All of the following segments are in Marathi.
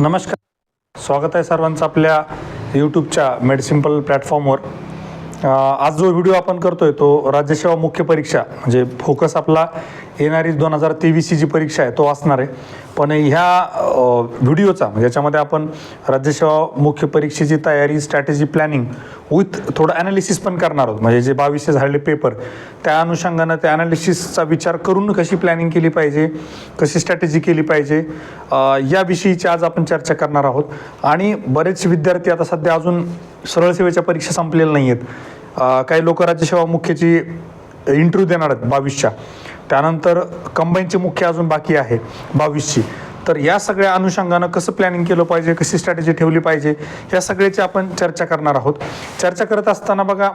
नमस्कार, स्वागत आहे सर्वांचं आपल्या यूट्यूबच्या मेडसिम्पल प्लॅटफॉर्मवर. आज जो व्हिडिओ आपण करतोय तो राज्यसेवा मुख्य परीक्षा म्हणजे फोकस आपला येणारी 2023 जी परीक्षा आहे तो असणार आहे. पण ह्या व्हिडिओचा म्हणजे याच्यामध्ये आपण राज्यसेवा मुख्य परीक्षेची तयारी, स्ट्रॅटेजी, प्लॅनिंग विथ थोडं ॲनालिसिस पण करणार आहोत. म्हणजे जे 2200 झालेले पेपर त्या अनुषंगानं त्या ॲनालिसिसचा विचार करून कशी प्लॅनिंग केली पाहिजे, कशी स्ट्रॅटेजी केली पाहिजे याविषयीची आज आपण चर्चा करणार आहोत. आणि बरेच विद्यार्थी आता सध्या अजून सरळ सेवेच्या परीक्षा संपलेल्या नाही आहेत. काही लोक राज्यसेवा मुख्यची इंटरव्ह्यू देणार आहेत 22च्या, त्यानंतर कंबाईनची मुख्य अजून बाकी आहे 22ची. तर या सगळ्या अनुषंगानं कसं प्लॅनिंग केलं पाहिजे, कशी स्ट्रॅटेजी ठेवली पाहिजे या सगळ्याची आपण चर्चा करणार आहोत. चर्चा करत असताना बघा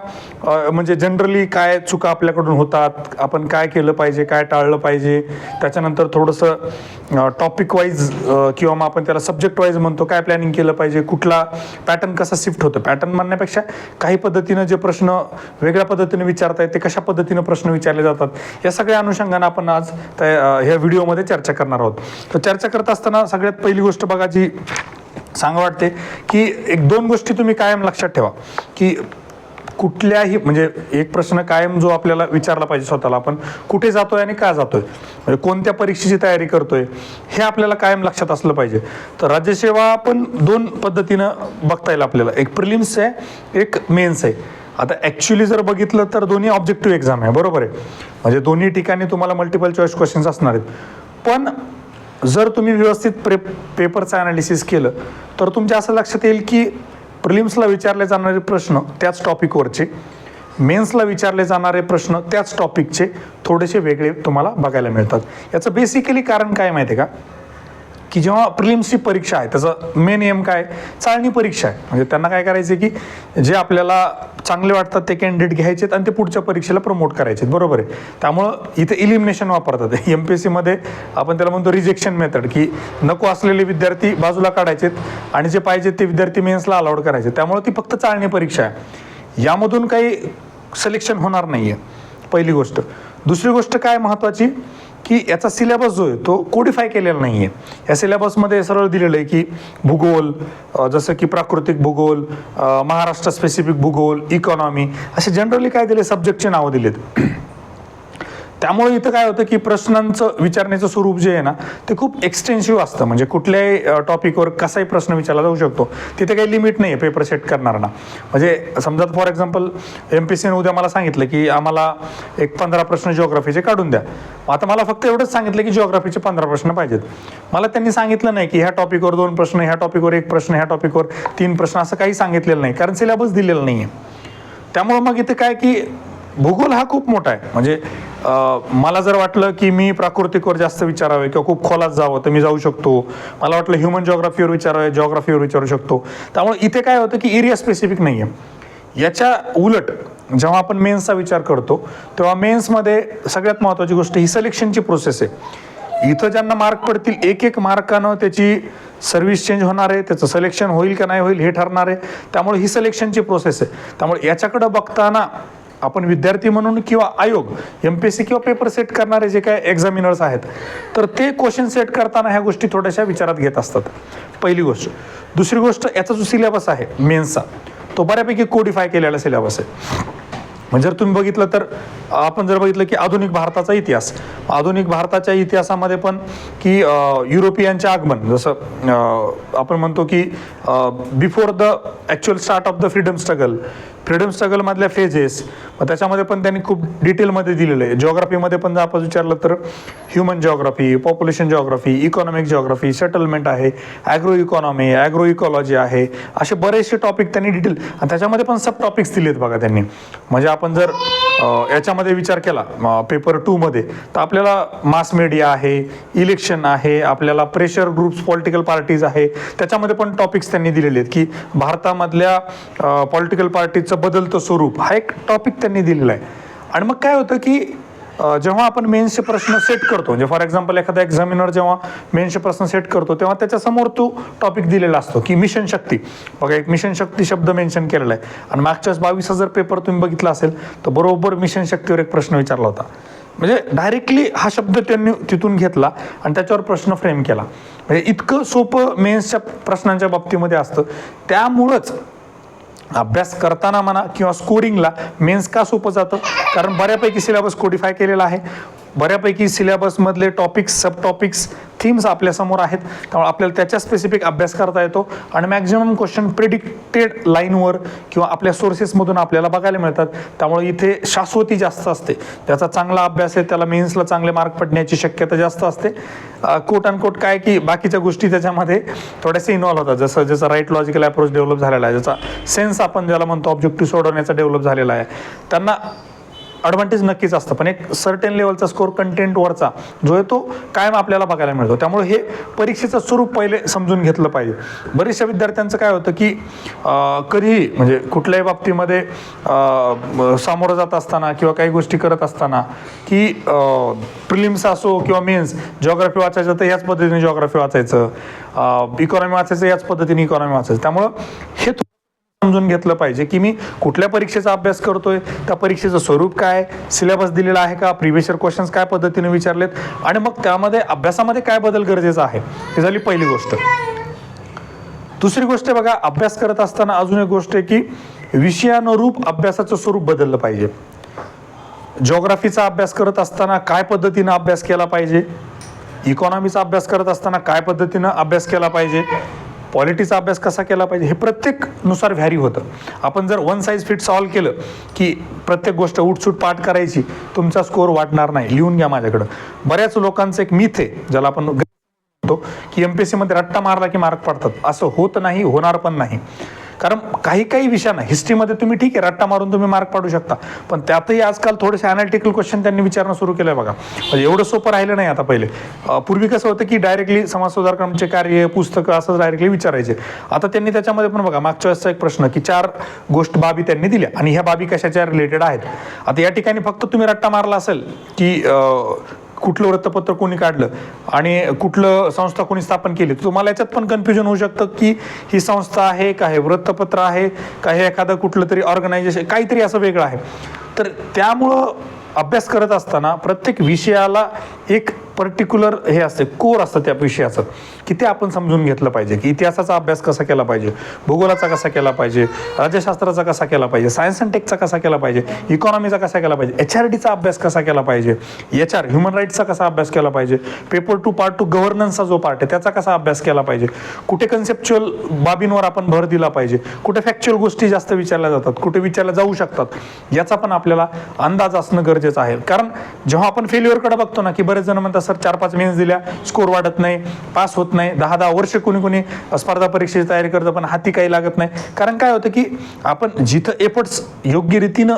म्हणजे जनरली काय चुका आपल्याकडून होतात, आपण काय केलं पाहिजे, काय टाळलं पाहिजे, त्याच्यानंतर थोडंसं टॉपिक वाईज किंवा मग आपण त्याला सब्जेक्ट वाईज म्हणतो काय प्लॅनिंग केलं पाहिजे, कुठला पॅटर्न कसा शिफ्ट होतं. पॅटर्न म्हणण्यापेक्षा काही पद्धतीनं जे प्रश्न वेगळ्या पद्धतीने विचारता येते, कशा पद्धतीनं प्रश्न विचारले जातात या सगळ्या अनुषंगानं आपण आज ह्या व्हिडिओमध्ये चर्चा करणार आहोत. तर चर्चा करत असताना सगळ्यात पहिली गोष्ट बघा जी सांगा वाटते की एक दोन गोष्टी तुम्ही कायम लक्षात ठेवा की कुठल्याही म्हणजे एक प्रश्न कायम जो आपल्याला विचारला पाहिजे स्वतःला, आपण कुठे जातोय आणि का जातोय, म्हणजे कोणत्या परीक्षेची तयारी करतोय हे आपल्याला कायम लक्षात असलं पाहिजे. तर राज्यसेवा पण दोन पद्धतीनं बघता येईल आपल्याला, एक प्रिलिम्स आहे, एक मेन्स आहे. आता ॲक्च्युली जर बघितलं तर दोन्ही ऑब्जेक्टिव्ह एक्झाम आहे, बरोबर आहे. म्हणजे दोन्ही ठिकाणी तुम्हाला मल्टिपल चॉईस क्वेश्चन्स असणार आहेत. पण जर तुम्ही व्यवस्थित पेपरचं ॲनालिसिस केलं तर तुमच्या असं लक्षात येईल की प्रिलिम्सला विचारले जाणारे प्रश्न त्याच टॉपिकवरचे, मेन्सला विचारले जाणारे प्रश्न त्याच टॉपिकचे थोडेसे वेगळे तुम्हाला बघायला मिळतात. याचं बेसिकली कारण काय माहिती आहे का, की जेव्हा प्रिलिम्सची परीक्षा आहे त्याचं मेन एम काय, चाळणी परीक्षा आहे. म्हणजे त्यांना काय करायचं की जे आपल्याला चांगले वाटतात ते कॅन्डिडेट घ्यायचेत आणि ते पुढच्या परीक्षेला प्रमोट करायचे, बरोबर आहे. त्यामुळं इथे इलिमिनेशन वापरतात. MPSCमध्ये आपण त्याला म्हणतो रिजेक्शन मेथड, की नको असलेले विद्यार्थी बाजूला काढायचेत आणि जे पाहिजे ते विद्यार्थी मेन्सला अलाउड करायचे. त्यामुळे ती फक्त चाळणी परीक्षा आहे, यामधून काही सिलेक्शन होणार नाही आहे, पहिली गोष्ट. दुसरी गोष्ट काय महत्त्वाची की याचा सिलेबस जो आहे तो कोडिफाय केलेला नाही आहे. या सिलेबसमध्ये सरळ दिलेलं आहे की भूगोल, जसं की प्राकृतिक भूगोल, महाराष्ट्र स्पेसिफिक भूगोल, इकॉनॉमी, असे जनरली काय दिले सब्जेक्टचे नावं दिलेत. त्यामुळे इथं काय होतं की प्रश्नांचं विचारण्याचं स्वरूप जे आहे ना ते खूप एक्सटेन्सिव्ह असतं. म्हणजे कुठल्याही टॉपिकवर कसाही प्रश्न विचारला जाऊ शकतो, तिथे काही लिमिट नाही आहे पेपर सेट करणाऱ्यांना. म्हणजे समजा फॉर एक्झाम्पल MPSCने उद्या मला सांगितलं की आम्हाला एक 15 प्रश्न जिओग्राफीचे काढून द्या. आता मला फक्त एवढंच सांगितलं की जिओग्राफीचे 15 प्रश्न पाहिजेत. मला त्यांनी सांगितलं नाही की ह्या टॉपिकवर 2 प्रश्न, ह्या टॉपिकवर 1 प्रश्न, ह्या टॉपिकवर 3 प्रश्न, असं काही सांगितलेलं नाही, कारण सिलेबस दिलेला नाही आहे. त्यामुळं मग इथे काय की भूगोल हा खूप मोठा आहे. म्हणजे मला जर वाटलं की मी प्राकृतिकवर जास्त विचारावे किंवा खूप खोलात जावं तर मी जाऊ शकतो. मला वाटलं ह्युमन जिओग्राफीवर विचारावे, जिओग्राफीवर विचारू शकतो. त्यामुळे इथे काय होतं की एरिया स्पेसिफिक नाही आहे. याच्या उलट जेव्हा आपण मेन्सचा विचार करतो तेव्हा मेन्समध्ये सगळ्यात महत्त्वाची गोष्ट ही सिलेक्शनची प्रोसेस आहे. इथं ज्यांना मार्क पडतील एक एक मार्कानं त्याची सर्व्हिस चेंज होणार आहे, त्याचं सिलेक्शन होईल का नाही होईल हे ठरणार आहे. त्यामुळे ही सिलेक्शनची प्रोसेस आहे. त्यामुळे याच्याकडं बघताना आपण विद्यार्थी म्हणून किंवा आयोग MPSC किंवा पेपर सेट करणारे जे काय एक्झामिनर्स आहेत तर ते क्वेश्चन सेट करताना ह्या गोष्टी थोड्याशा विचारात घेत असतात, पहिली गोष्ट. दुसरी गोष्ट, याचा जो सिलेबस आहे मेन्सचा तो बऱ्यापैकी कोडिफाय केलेला सिलेबस आहे. म्हणजे जर तुम्ही बघितलं तर आपण जर बघितलं की आधुनिक भारताचा इतिहास, आधुनिक भारताच्या इतिहासामध्ये पण की युरोपियनचे आगमन, जसं आपण म्हणतो की before the actual start of the freedom स्ट्रगलमधल्या फेजेस, त्याच्यामध्ये पण त्यांनी खूप डिटेलमध्ये दिलेलं आहे. जिओग्राफीमध्ये पण जर आपण विचारलं तर human geography, population geography, economic geography, settlement आहे, ॲग्रो इकॉनॉमी, ॲग्रो इकॉलॉजी आहे, असे बरेचसे टॉपिक त्यांनी डिटेल आणि त्याच्यामध्ये पण सब टॉपिक्स दिलेत बघा त्यांनी. म्हणजे आपण जर याच्यामध्ये विचार केला पेपर 2 मध्ये तर आपल्याला मास मीडिया आहे, इलेक्शन आहे, आपल्याला प्रेशर ग्रुप्स, पॉलिटिकल पार्टीज आहे, त्याच्यामध्ये पण टॉपिक्स त्यांनी दिलेले आहेत की भारतामधल्या पॉलिटिकल पार्टीचं बदलतं स्वरूप हा एक टॉपिक त्यांनी दिलेला आहे. आणि मग काय होतं की जेव्हा आपण मेन्सचे प्रश्न सेट करतो, म्हणजे फॉर एक्झाम्पल एखादा एक्झामिनर जेव्हा मेन्सचे प्रश्न सेट करतो तेव्हा त्याच्यासमोर तो टॉपिक दिलेला असतो की मिशन शक्ती. बघा एक मिशन शक्ती शब्द मेन्शन केलेला आहे आणि मागच्याच 22,000 पेपर तुम्ही बघितला असेल तर बरोबर मिशन शक्तीवर एक प्रश्न विचारला होता म्हणजे डायरेक्टली हा शब्द त्यांनी तिथून घेतला आणि त्याच्यावर प्रश्न फ्रेम केला. म्हणजे इतकं सोपं मेन्सच्या प्रश्नांच्या बाबतीमध्ये असतं. त्यामुळंच अभ्यास करताना म्हणा किंवा स्कोरिंगला मेन्स का सोपं जातं, कारण बऱ्यापैकी सिलेबस कोडिफाय केलेला आहे, बऱ्यापैकी सिलेबसमधले टॉपिक्स, सब टॉपिक्स, थीम्स आपल्यासमोर आहेत. त्यामुळे आपल्याला त्याच्या स्पेसिफिक अभ्यास करता येतो आणि मॅक्झिमम क्वेश्चन प्रिडिक्टेड लाईनवर किंवा आपल्या सोर्सेसमधून आपल्याला बघायला मिळतात. त्यामुळे इथे शाश्वती जास्त असते. त्याचा चांगला अभ्यास आहे त्याला मेन्सला चांगले मार्क पडण्याची शक्यता जास्त असते. कोट अँड कोट काय की बाकीच्या गोष्टी त्याच्यामध्ये थोड्याशा इन्व्हॉल्व होतात, जसं जसं राईट लॉजिकल अप्रोच डेव्हलप झालेला आहे, ज्याचा सेन्स आपण ज्याला म्हणतो ऑब्जेक्टिव्ह सोडवण्याचा डेव्हलप झालेला आहे, त्यांना ॲडव्हान्टेज नक्कीच असतं. पण एक सर्टेन लेवलचा स्कोर कंटेंटवरचा जो आहे तो कायम आपल्याला बघायला मिळतो. त्यामुळे हे परीक्षेचं स्वरूप पहिले समजून घेतलं पाहिजे. बरेचशा विद्यार्थ्यांचं काय होतं की कधीही म्हणजे कुठल्याही बाबतीमध्ये सामोरं जात असताना किंवा काही गोष्टी करत असताना की प्रिलिम्स असो किंवा मेन्स, जिओग्राफी वाचायचं तर याच पद्धतीने जिओग्राफी वाचायचं, इकॉनॉमी वाचायचं याच पद्धतीने इकॉनॉमी वाचायचं. त्यामुळं हे समजून घेतलं पाहिजे की मी कुठल्या परीक्षेचा अभ्यास करतोय, त्या परीक्षेचं स्वरूप काय, सिलेबस दिलेला आहे का, प्रिव्हियस इयर क्वेश्चन्स काय पद्धतीने विचारलेत आणि मग त्यामध्ये अभ्यासामध्ये काय बदल गरजेचा आहे, ही झाली पहिली गोष्ट. दुसरी गोष्ट बघा, अभ्यास करत असताना अजून एक गोष्ट आहे की विषयानुरूप अभ्यासाचं स्वरूप बदललं पाहिजे. जिओग्राफीचा अभ्यास करत असताना काय पद्धतीनं अभ्यास केला पाहिजे, इकॉनॉमीचा अभ्यास करत असताना काय पद्धतीनं अभ्यास केला पाहिजे, पॉलिटीचा अभ्यास कसा केला पाहिजे, हे प्रत्येकनुसार व्हॅरी होतं. आपण जर वन साईज फिट्स ऑल केलं की प्रत्येक गोष्ट उठसूट पाठ करायची, तुमचा स्कोअर वाढणार नाही. लिहून घ्या माझ्याकडं. बऱ्याच लोकांचं एक मिथ आहे, ज्याला आपण म्हणतो की MPSC मध्ये रट्टा मारला की मार्क पडतात. असं होत नाही, होणार पण नाही. कारण काही काही विषयांना हिस्ट्रीमध्ये तुम्ही ठीक आहे रट्टा मारून तुम्ही मार्क पाडू शकता, पण त्यातही आजकाल थोडेसे अनालिटिकल क्वेश्चन त्यांनी विचारणं सुरू केलंय बघा. म्हणजे एवढं सोपं राहिलं नाही आता. पहिले पूर्वी कसं होतं की डायरेक्टली समाज सुधारकांचे कार्य, पुस्तकं असं डायरेक्टली विचारायचे. आता त्यांनी त्याच्यामध्ये पण बघा मागच्या वेळेसचा एक प्रश्न की 4 बाबी त्यांनी दिल्या आणि ह्या बाबी कशाच्या रिलेटेड आहेत. आता या ठिकाणी फक्त तुम्ही रट्टा मारला असेल की कुठलं वृत्तपत्र कोणी काढलं आणि कुठलं संस्था कोणी स्थापन केली, तुम्हाला याच्यात पण कन्फ्युजन होऊ शकतं की ही संस्था आहे का, हे वृत्तपत्र आहे का, हे एखादं कुठलं तरी ऑर्गनायझेशन, काहीतरी असं वेगळं आहे. तर त्यामुळं अभ्यास करत असताना प्रत्येक विषयाला एक पर्टिक्युलर हे असते, कोर असतं त्या विषयाचं, की ते आपण समजून घेतलं पाहिजे. की इतिहासाचा अभ्यास कसा केला पाहिजे, भूगोलाचा कसा केला पाहिजे, राज्यशास्त्राचा कसा केला पाहिजे, सायन्स अँड टेकचा कसा केला पाहिजे, इकॉनॉमीचा कसा केला पाहिजे, HRDचा अभ्यास कसा केला पाहिजे, HR ह्युमन राईट्सचा कसा अभ्यास केला पाहिजे, पेपर 2 पार्ट 2 गव्हर्नन्सचा जो पार्ट आहे त्याचा कसा अभ्यास केला पाहिजे, कुठे कन्सेप्च्युअल बाबींवर आपण भर दिला पाहिजे, कुठे फॅक्च्युअल गोष्टी जास्त विचारल्या जातात, कुठे विचारल्या जाऊ शकतात, याचा पण आपल्याला अंदाज असणं गरजेचं आहे. कारण जेव्हा आपण फेल्युअरकडे बघतो ना की बरेच जण म्हणतात सर 4-5 मेन्स दिल्या, स्कोर वाढत नाही, पास होत नाही, 10-10 वर्ष कोणी स्पर्धा परीक्षेची तयारी करतं पण हाती काही लागत नाही. कारण काय होतं की आपण जिथं एफर्ट्स योग्य रीतीनं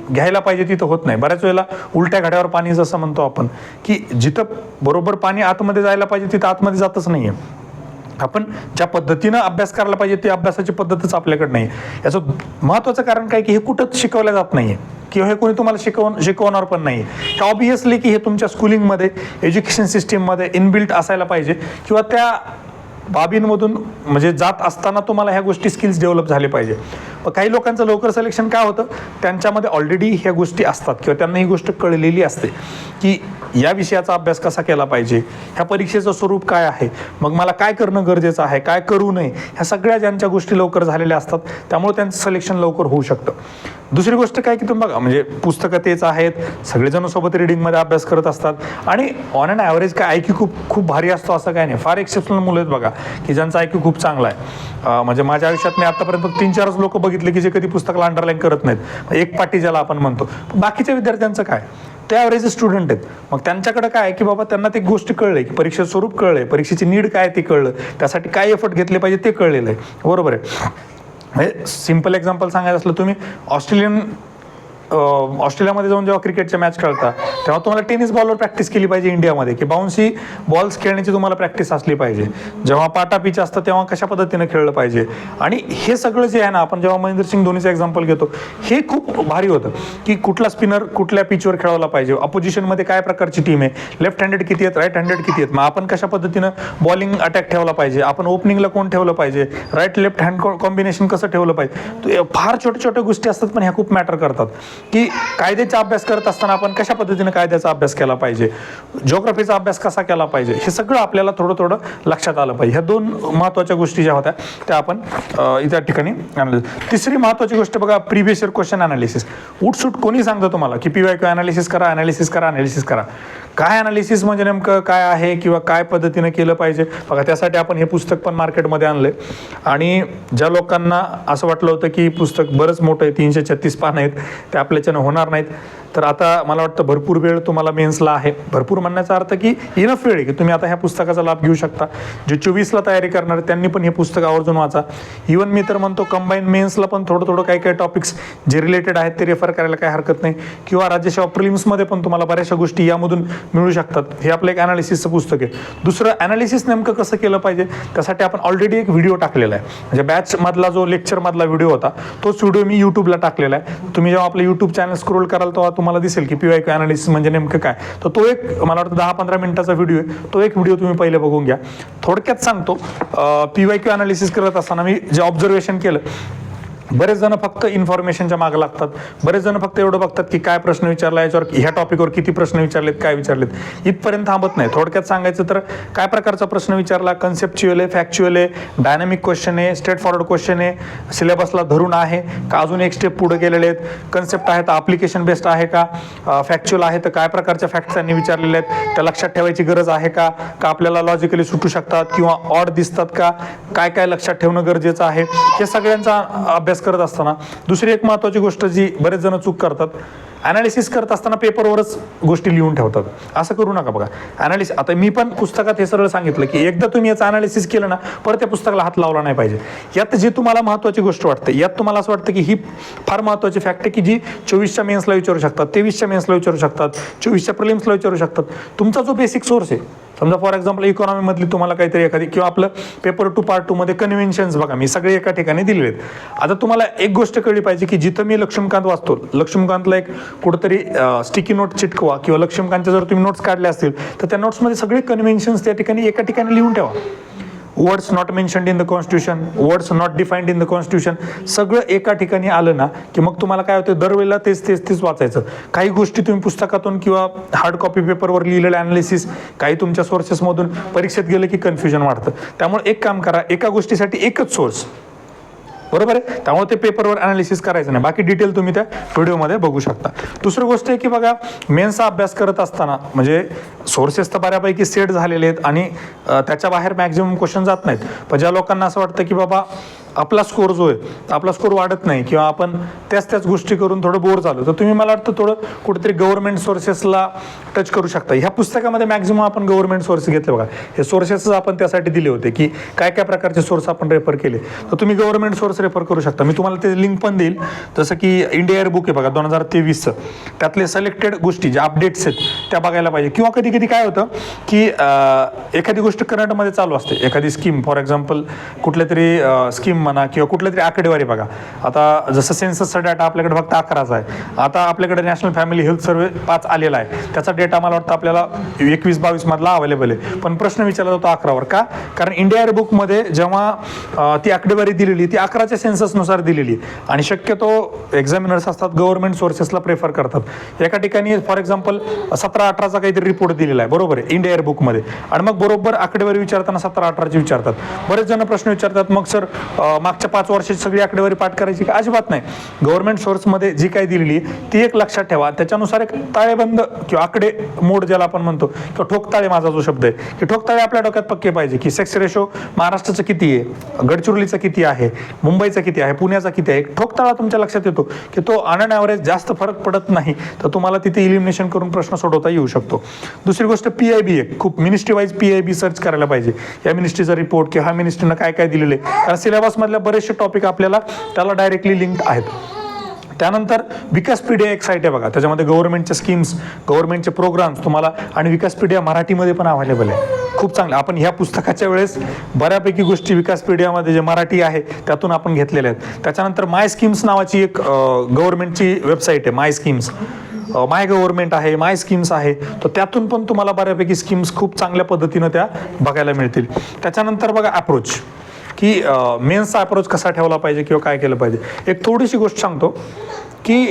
घ्यायला पाहिजे तिथं होत नाही. बऱ्याच वेळेला उलट्या घड्यावर पाणी जसं म्हणतो आपण की जिथं बरोबर पाणी आतमध्ये जायला पाहिजे तिथं आतमध्ये जातच नाहीये. आपण ज्या पद्धतीनं अभ्यास करायला पाहिजे ती अभ्यासाची पद्धतच आपल्याकडे नाही. याचं महत्त्वाचं कारण काय की हे कुठंच शिकवलं जात नाहीये किंवा हे कोणी तुम्हाला शिकवणार पण नाही. ऑब्विसली की हे तुमच्या स्कूलिंगमध्ये, एज्युकेशन सिस्टीममध्ये इनबिल्ट असायला पाहिजे किंवा त्या बाबींमधून म्हणजे जात असताना तुम्हाला ह्या गोष्टी स्किल्स डेव्हलप झाले पाहिजे. पण काही लोकांचं लवकर सिलेक्शन काय होतं, त्यांच्यामध्ये ऑलरेडी ह्या गोष्टी असतात किंवा त्यांना ही गोष्ट कळलेली असते की या विषयाचा अभ्यास कसा केला पाहिजे, ह्या परीक्षेचं स्वरूप काय आहे, मग मला काय करणं गरजेचं आहे, काय करू नये, ह्या सगळ्या ज्यांच्या गोष्टी लवकर झालेल्या असतात त्यामुळे त्यांचं सिलेक्शन लवकर होऊ शकतं. दुसरी गोष्ट काय की तुम्ही बघा म्हणजे पुस्तकं तेच आहेत, सगळेजण सोबत रिडिंगमध्ये अभ्यास करत असतात आणि ऑन अँड ॲव्हरेज काय IQ खूप भारी असतो असं काय नाही. फार एक्सेप्शनल मुलं आहेत बघा की ज्यांचा IQ खूप चांगला आहे. म्हणजे माझ्या आयुष्यात मी आतापर्यंत 3-4 लोक बघितले की जे कधी पुस्तकाला अंडरलाईन करत नाहीत, एक पाटी ज्याला आपण म्हणतो. बाकीच्या विद्यार्थ्यांचं काय, ते ॲव्हरेज स्टुडंट आहेत. मग त्यांच्याकडे काय की बाबा त्यांना ते गोष्टी कळले की परीक्षेचं स्वरूप कळलंय, परीक्षेची नीड काय ते कळलं, त्यासाठी काय एफर्ट घेतले पाहिजे ते कळलेलं आहे. बरोबर आहे. म्हणजे सिम्पल एक्झाम्पल सांगायचं असलं, तुम्ही ऑस्ट्रेलियामध्ये जाऊन जेव्हा क्रिकेटच्या मॅच खेळता तेव्हा तुम्हाला टेनिस बॉलवर प्रॅक्टिस केली पाहिजे इंडियामध्ये, की बाउन्सी बॉल्स खेळण्याची तुम्हाला प्रॅक्टिस असली पाहिजे. जेव्हा पाटा पिच असतं तेव्हा कशा पद्धतीने खेळलं पाहिजे. आणि हे सगळं जे आहे ना, आपण जेव्हा महेंद्रसिंग धोनीचं एक्झाम्पल घेतो, हे खूप भारी होतं की कुठला स्पिनर कुठल्या पिचवर खेळवला पाहिजे, अपोजिशनमध्ये काय प्रकारची टीम आहे, लेफ्ट हँडेड किती आहेत, राईट हँडेड किती आहेत, मग आपण कशा पद्धतीनं बॉलिंग अटॅक ठेवला पाहिजे, आपण ओपनिंगला कोण ठेवलं पाहिजे, राईट लेफ्ट हँड कॉम्बिनेशन कसं ठेवलं पाहिजे. फार छोट्या छोट्या गोष्टी असतात पण ह्या खूप मॅटर करतात. की कायद्याचा अभ्यास करत असताना आपण कशा पद्धतीने कायद्याचा अभ्यास केला पाहिजे, जिओग्राफीचा अभ्यास कसा केला पाहिजे, हे सगळं आपल्याला थोडं थोडं लक्षात आलं पाहिजे. ह्या दोन महत्त्वाच्या गोष्टी ज्या होत्या त्या आपण त्या ठिकाणी आणल्या. तिसरी महत्त्वाची गोष्ट बघा, प्रिव्हियस इयर क्वेश्चन अनालिसिस. उठसूट कोणी सांगतं तुम्हाला की PYQ अनालिसिस करा, अनालिसिस करा, अनालिसिस करा. काय अनालिसिस म्हणजे नेमकं काय आहे किंवा काय पद्धतीने केलं पाहिजे बघा, त्यासाठी आपण हे पुस्तक पण मार्केटमध्ये आणलंय. आणि ज्या लोकांना असं वाटलं होतं की पुस्तक बरंच मोठं आहे, 336 पानं आहेत, ते आपल्याच्यानं होणार नाहीत, तर आता मला वाटतं भरपूर वेळ तुम्हाला मेन्सला आहे. भरपूर म्हणण्याचा अर्थ की इनफ वेळ आहे की तुम्ही आता ह्या पुस्तकाचा लाभ घेऊ शकता. जे 24ला तयारी करणार त्यांनी पण हे पुस्तक आवर्जून वाचा. इवन मी तर म्हणतो कंबाईन मेन्सला पण थोडं थोडं काही काही टॉपिक्स जे रिलेटेड आहेत ते रेफर करायला काही हरकत नाही. किंवा राज्यसेवा प्रिलिम्समध्ये पण तुम्हाला बऱ्याचशा गोष्टी यामधून मिळू शकतात. हे आपलं एक अनालिसिसचं पुस्तक आहे. दुसरं, अनालिसिस नेमकं कसं केलं पाहिजे त्यासाठी आपण ऑलरेडी एक व्हिडिओ टाकलेला आहे. म्हणजे बॅचमधला जो लेक्चरमधला व्हिडिओ होता तोच व्हिडिओ मी यूट्यूबला टाकलेला आहे. तुम्ही जेव्हा आपलं यूट्यूब चॅनल स्क्रोल कराल तेव्हा तुम्हाला दिसेल की PYQ अनालिसिस म्हणजे नेमकं काय. तर तो एक मला वाटतं 10-15 मिनिटाचा व्हिडिओ आहे. तो एक व्हिडिओ तुम्ही पहिले बघून घ्या. थोडक्यात सांगतो, PYQ अनालिसिस करत असताना मी जे ऑब्झर्वेशन केलं, बरेच जण फक्त इन्फॉर्मेशनच्या मागे लागतात. बरेच जण फक्त एवढं बघतात की काय प्रश्न विचारला, याच्यावर ह्या टॉपिकवर किती प्रश्न विचारलेत, काय विचारलेत, इथपर्यंत थांबत नाही. थोडक्यात सांगायचं तर काय प्रकारचा प्रश्न विचारला, कन्सेप्च्युअल आहे, फॅक्च्युअल आहे, डायनामिक क्वेश्चन आहे, स्ट्रेट फॉरवर्ड क्वेश्चन आहे, सिलेबसला धरून आहे का, अजून एक स्टेप पुढे गेलेले आहेत, कन्सेप्ट आहे तर ॲप्लिकेशन बेस्ड आहे का, फॅक्च्युअल आहे तर काय प्रकारच्या फॅक्ट्स त्यांनी विचारलेले आहेत, त्या लक्षात ठेवायची गरज आहे का, का आपल्याला लॉजिकली सुटू शकतात किंवा ऑड दिसतात का, काय काय लक्षात ठेवणं गरजेचं आहे, हे सगळ्यांचा अभ्यास करत असताना दुसरी एक महत्त्वाची गोष्ट जी बरेच जण चूक करतात, अनालिसिस करत असताना पेपरवरच गोष्टी लिहून ठेवतात. असं करू नका. बघा, अनालिसिस, आता मी पण पुस्तकात हे सरळ सांगितलं की एकदा तुम्ही याचं अनालिसिस केलं ना, परत त्या पुस्तकाला हात लावला नाही पाहिजे. यात जी तुम्हाला महत्त्वाची गोष्ट वाटते, यात तुम्हाला असं वाटतं की ही फार महत्त्वाची फॅक्ट आहे की जी 24च्या मेन्सला विचारू शकतात, 23च्या मेन्सला विचारू शकतात, 24च्या प्रिलिम्सला विचारू शकतात. तुमचा जो बेसिक सोर्स आहे, समजा फॉर एक्झाम्पल इकॉनॉमीमधली तुम्हाला काहीतरी एखादी, किंवा आपलं पेपर 2 पार्ट 2 मध्ये कन्व्हेन्शन्स बघा मी सगळे एका ठिकाणी दिलेले आहेत. आता तुम्हाला एक गोष्ट कळली पाहिजे की जिथं मी लक्ष्मीकांत वाचतो, लक्ष्मीकांतला एक कुठंतरी स्टिकी नोट चिटकवा किंवा लक्ष्मीकांतच्या जर तुम्ही नोट्स काढल्या असतील तर त्या नोट्समध्ये सगळे कन्व्हेन्शन्स त्या ठिकाणी एका ठिकाणी लिहून ठेवा. Words not mentioned in the constitution, words not defined in the constitution, सगळं एका ठिकाणी आलं ना की मग तुम्हाला काय होतं, दरवेळेला तेच वाचायचं. काही गोष्टी तुम्ही पुस्तकातून किंवा हार्ड कॉपी पेपरवर लिहिलेलं अनालिसिस, काही तुमच्या सोर्सेसमधून परीक्षेत गेलं की कन्फ्युजन वाढतं. त्यामुळे एक काम करा, एका गोष्टीसाठी एकच सोर्स, बरोबर आहे. त्यामुळे ते पेपरवर अनालिसिस करायचं नाही. बाकी डिटेल तुम्ही त्या व्हिडिओमध्ये बघू शकता. दुसरी गोष्ट आहे की बघा, मेन्सचा अभ्यास करत असताना म्हणजे सोर्सेस तर बऱ्यापैकी सेट झालेले आहेत आणि त्याच्या बाहेर मॅक्झिमम क्वेश्चन जात नाहीत. पण ज्या लोकांना असं वाटतं की बाबा आपला स्कोर जो आहे, आपला स्कोर वाढत नाही किंवा आपण त्याच गोष्टी करून थोडं बोर झालो, तर तुम्ही मला वाटतं थोडं कुठेतरी गव्हर्नमेंट सोर्सेसला टच करू शकता. ह्या पुस्तकामध्ये मॅक्झिमम आपण गव्हर्नमेंट सोर्स घेतले बघा. हे सोर्सेस आपण त्यासाठी दिले होते की काय काय प्रकारचे सोर्स आपण रेफर केले, तर तुम्ही गव्हर्नमेंट सोर्स रेफर करू शकता. मी तुम्हाला ते लिंक पण देईल. जसं की इंडिया एअर बुक आहे बघा 2023चं, त्यातले सिलेक्टेड गोष्टी ज्या अपडेट्स आहेत त्या बघायला पाहिजे. किंवा कधी कधी काय होतं की एखादी गोष्ट करंटमध्ये चालू असते, एखादी स्कीम, फॉर एक्झाम्पल कुठल्या तरी स्कीम म्हणा किंवा कुठल्या तरी आकडेवारी बघा. आता जसं सेन्ससचा डाटा आपल्याकडे फक्त 11चा आहे, आता आपल्याकडे नॅशनल फॅमिली हेल्थ सर्वे 5 आलेला आहे, त्याचा डेटा मला वाटतं आपल्याला 21-22 मधला अवेलेबल आहे. पण प्रश्न विचारला जातो 11वर का, कारण इंडिया एअर बुकमध्ये जेव्हा ती आकडेवारी दिलेली ती 11च्या सेन्ससनुसार दिलेली आणि शक्यतो एक्झामिनर्स असतात गव्हर्नमेंट सोर्सेसला प्रेफर करतात. एका ठिकाणी फॉर एक्झाम्पल 17-18चा काहीतरी रिपोर्ट दिलेला आहे, बरोबर आहे, इंडिया एअर बुकमध्ये, आणि मग बरोबर आकडेवारी विचारताना 17-18ची विचारतात. बरेच जण प्रश्न विचारतात मग सर मागच्या 5 वर्षाची सगळी आकडेवारी पाठ करायची का? अजिबात नाही. गव्हर्नमेंट सोर्समध्ये जी काही दिलेली ती एक लक्षात ठेवा. त्याच्यानुसार एक ताळेबंद किंवा आकडे मोड ज्याला आपण म्हणतो, किंवा ठोकताळे माझा जो शब्द आहे की ठोकताळे आपल्या डोक्यात पक्के पाहिजे की सेक्स रेशो महाराष्ट्राचं किती आहे, गडचिरोलीचं किती आहे, मुंबईचा किती आहे, पुण्याचा किती आहे. ठोकताळा तुमच्या लक्षात येतो की तो ऑन ॲव्हरेज जास्त फरक पडत नाही, तर तुम्हाला तिथे इलिमिनेशन करून प्रश्न सोडवता येऊ शकतो. दुसरी गोष्ट PIB आहे, खूप मिनिस्ट्री वाईज PIB सर्च करायला पाहिजे. या मिनिस्ट्रीचा रिपोर्ट किंवा ह्या मिनिस्ट्रीनं काय काय दिलेलं आहे, कारण सिलेबसमधल्या बरेचसे टॉपिक आपल्याला त्याला डायरेक्टली लिंक्ड आहेत. त्यानंतर विकासपीडिया एक साईट आहे बघा, त्याच्यामध्ये गव्हर्नमेंटच्या स्कीम्स, गव्हर्नमेंटचे प्रोग्राम्स तुम्हाला, आणि विकासपीडिया मराठीमध्ये पण अवेलेबल आहे, खूप चांगलं. आपण ह्या पुस्तकाच्या वेळेस बऱ्यापैकी गोष्टी विकासपीडियामध्ये जे मराठी आहे त्यातून आपण घेतलेल्या आहेत. त्याच्यानंतर माय स्कीम्स नावाची एक गव्हर्नमेंटची वेबसाईट आहे, माय स्कीम्स, माय गव्हर्नमेंट आहे, माय स्कीम्स आहे, तर त्यातून पण तुम्हाला बऱ्यापैकी स्कीम्स खूप चांगल्या पद्धतीनं त्या बघायला मिळतील. त्याच्यानंतर बघा अप्रोच, की मेन्सचा अप्रोच कसा ठेवला पाहिजे किंवा काय केलं पाहिजे. एक थोडीशी गोष्ट सांगतो की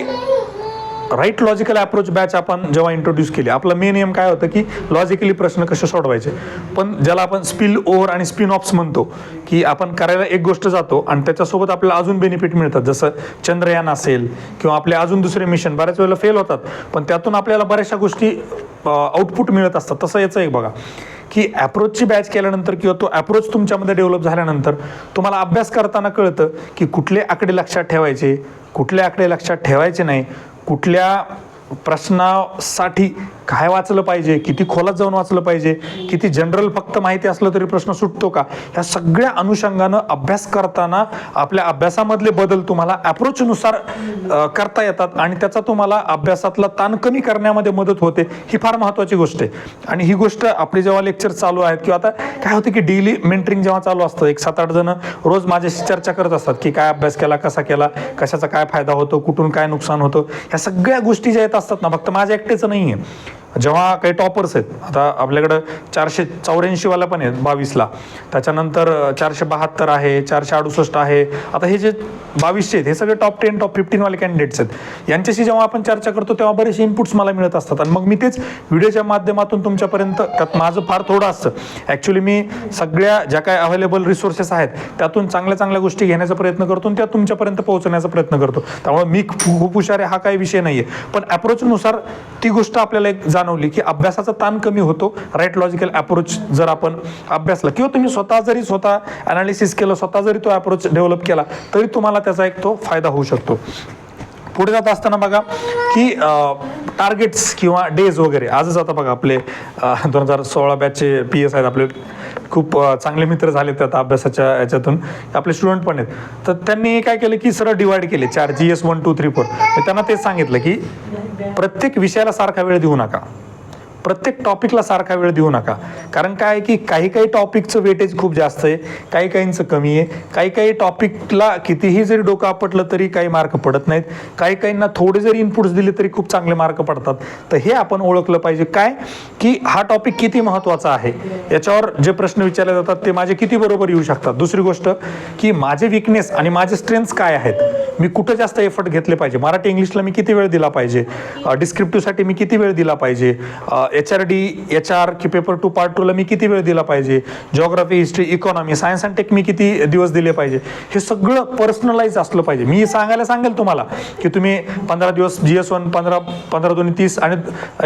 राईट लॉजिकल अप्रोच बॅच आपण जेव्हा इंट्रोड्यूस केली, आपला मेन एम काय होतं की लॉजिकली प्रश्न कसे सोडवायचे. पण ज्याला आपण स्पिल ओव्हर आणि स्पिन ऑफ्स म्हणतो, की आपण करायला एक गोष्ट जातो आणि त्याच्यासोबत आपल्याला अजून बेनिफिट मिळतात, जसं चंद्रयान असेल किंवा आपले अजून दुसरे मिशन बऱ्याच वेळेला फेल होतात, पण त्यातून आपल्याला बऱ्याचशा गोष्टी आउटपुट मिळत असतात. तसं याचं एक बघा की ॲप्रोचची बॅच केल्यानंतर किंवा तो ॲप्रोच तुमच्यामध्ये डेव्हलप झाल्यानंतर तुम्हाला अभ्यास करताना कळतं की कुठले आकडे लक्षात ठेवायचे, कुठले आकडे लक्षात ठेवायचे नाही, कुठल्या प्रश्नासाठी काय वाचलं पाहिजे, किती खोलात जाऊन वाचलं पाहिजे, किती जनरल फक्त माहिती असलं तरी प्रश्न सुटतो का, ह्या सगळ्या अनुषंगानं अभ्यास करताना आपल्या अभ्यासामधले बदल तुम्हाला अप्रोचनुसार करता येतात आणि त्याचा तुम्हाला अभ्यासातला ताण कमी करण्यामध्ये मदत होते. ही फार महत्त्वाची गोष्ट आहे. आणि ही गोष्ट आपली जेव्हा लेक्चर चालू आहेत किंवा आता काय होतं की डेली मेंटरिंग जेव्हा चालू असतं, एक 7-8 जण रोज माझ्याशी चर्चा करत असतात की काय अभ्यास केला, कसा केला, कशाचा काय फायदा होतो, कुठून काय नुकसान होतं, ह्या सगळ्या गोष्टी ज्या येत असतात ना, फक्त माझ्या एकटेचं नाही आहे. जेव्हा काही टॉपर्स आहेत, आता आपल्याकडं 484 वाला पण आहेत 22ला, त्याच्यानंतर 472 आहे, 468 आहे, आता हे जे 2200 आहेत हे सगळे टॉप 10 टॉप 15 वाले कॅन्डिडेट्स आहेत. यांच्याशी जेव्हा आपण चर्चा करतो तेव्हा बरेचसे इनपुट्स मला मिळत असतात आणि मग मी तेच व्हिडिओच्या माध्यमातून तुमच्यापर्यंत, त्यात माझं फार थोडं असतं ॲक्च्युली, मी सगळ्या ज्या काय अवेलेबल रिसोर्सेस आहेत त्यातून चांगल्या गोष्टी घेण्याचा प्रयत्न करतो आणि त्या तुमच्यापर्यंत पोहोचण्याचा प्रयत्न करतो. त्यामुळे मी खूप हुशार आहे हा काही विषय नाही आहे, पण अप्रोचनुसार ती गोष्ट आपल्याला एक जाणवली की अभ्यासाचा ताण कमी होतो राईट लॉजिकल अप्रोच जर आपण अभ्यासला, किंवा तुम्ही स्वतः अनालिसिस केलं, स्वतः जरी तो अप्रोच डेव्हलप केला तरी तुम्हाला त्याचा एक तो फायदा होऊ शकतो. पुढे जात असताना बघा की टार्गेट्स किंवा डेज वगैरे, आजच आता बघा आपले 2016 बॅचचे PS आहेत आपले, खूप चांगले मित्र झाले त्यात अभ्यासाच्या याच्यातून, आपले स्टुडंट पण आहेत. तर त्यांनी काय केलं की सरळ डिवाइड केले 4 GS 1 2 3 4. त्यांना तेच सांगितलं की प्रत्येक विषयाला सारखा वेळ देऊ नका, प्रत्येक टॉपिकला सारखा वेळ देऊ नका. कारण काय आहे की काही टॉपिकचं वेटेज खूप जास्त आहे, काहींचं कमी आहे, काही टॉपिकला कितीही जरी डोकं आपटलं तरी काही मार्क पडत नाहीत, काहींना थोडे जरी इनपुट्स दिले तरी खूप चांगले मार्क पडतात. तर हे आपण ओळखलं पाहिजे काय की हा टॉपिक किती महत्त्वाचा आहे, याच्यावर जे प्रश्न विचारले जातात ते माझे किती बरोबर येऊ शकतात. दुसरी गोष्ट की माझे विकनेस आणि माझे स्ट्रेंथ्स काय आहेत, मी कुठं जास्त एफर्ट घेतले पाहिजे, मराठी इंग्लिशला मी किती वेळ दिला पाहिजे, डिस्क्रिप्टिव्हसाठी मी किती वेळ दिला पाहिजे, HRD HR की पेपर 2 पार्ट 2ला मी किती वेळ दिला पाहिजे, geography history economy science and tech मी किती दिवस दिले पाहिजे, हे सगळं पर्सनलाइज असलं पाहिजे. मी सांगेल तुम्हाला की तुम्ही 15 दिवस GS 1, 15 2 30 आणि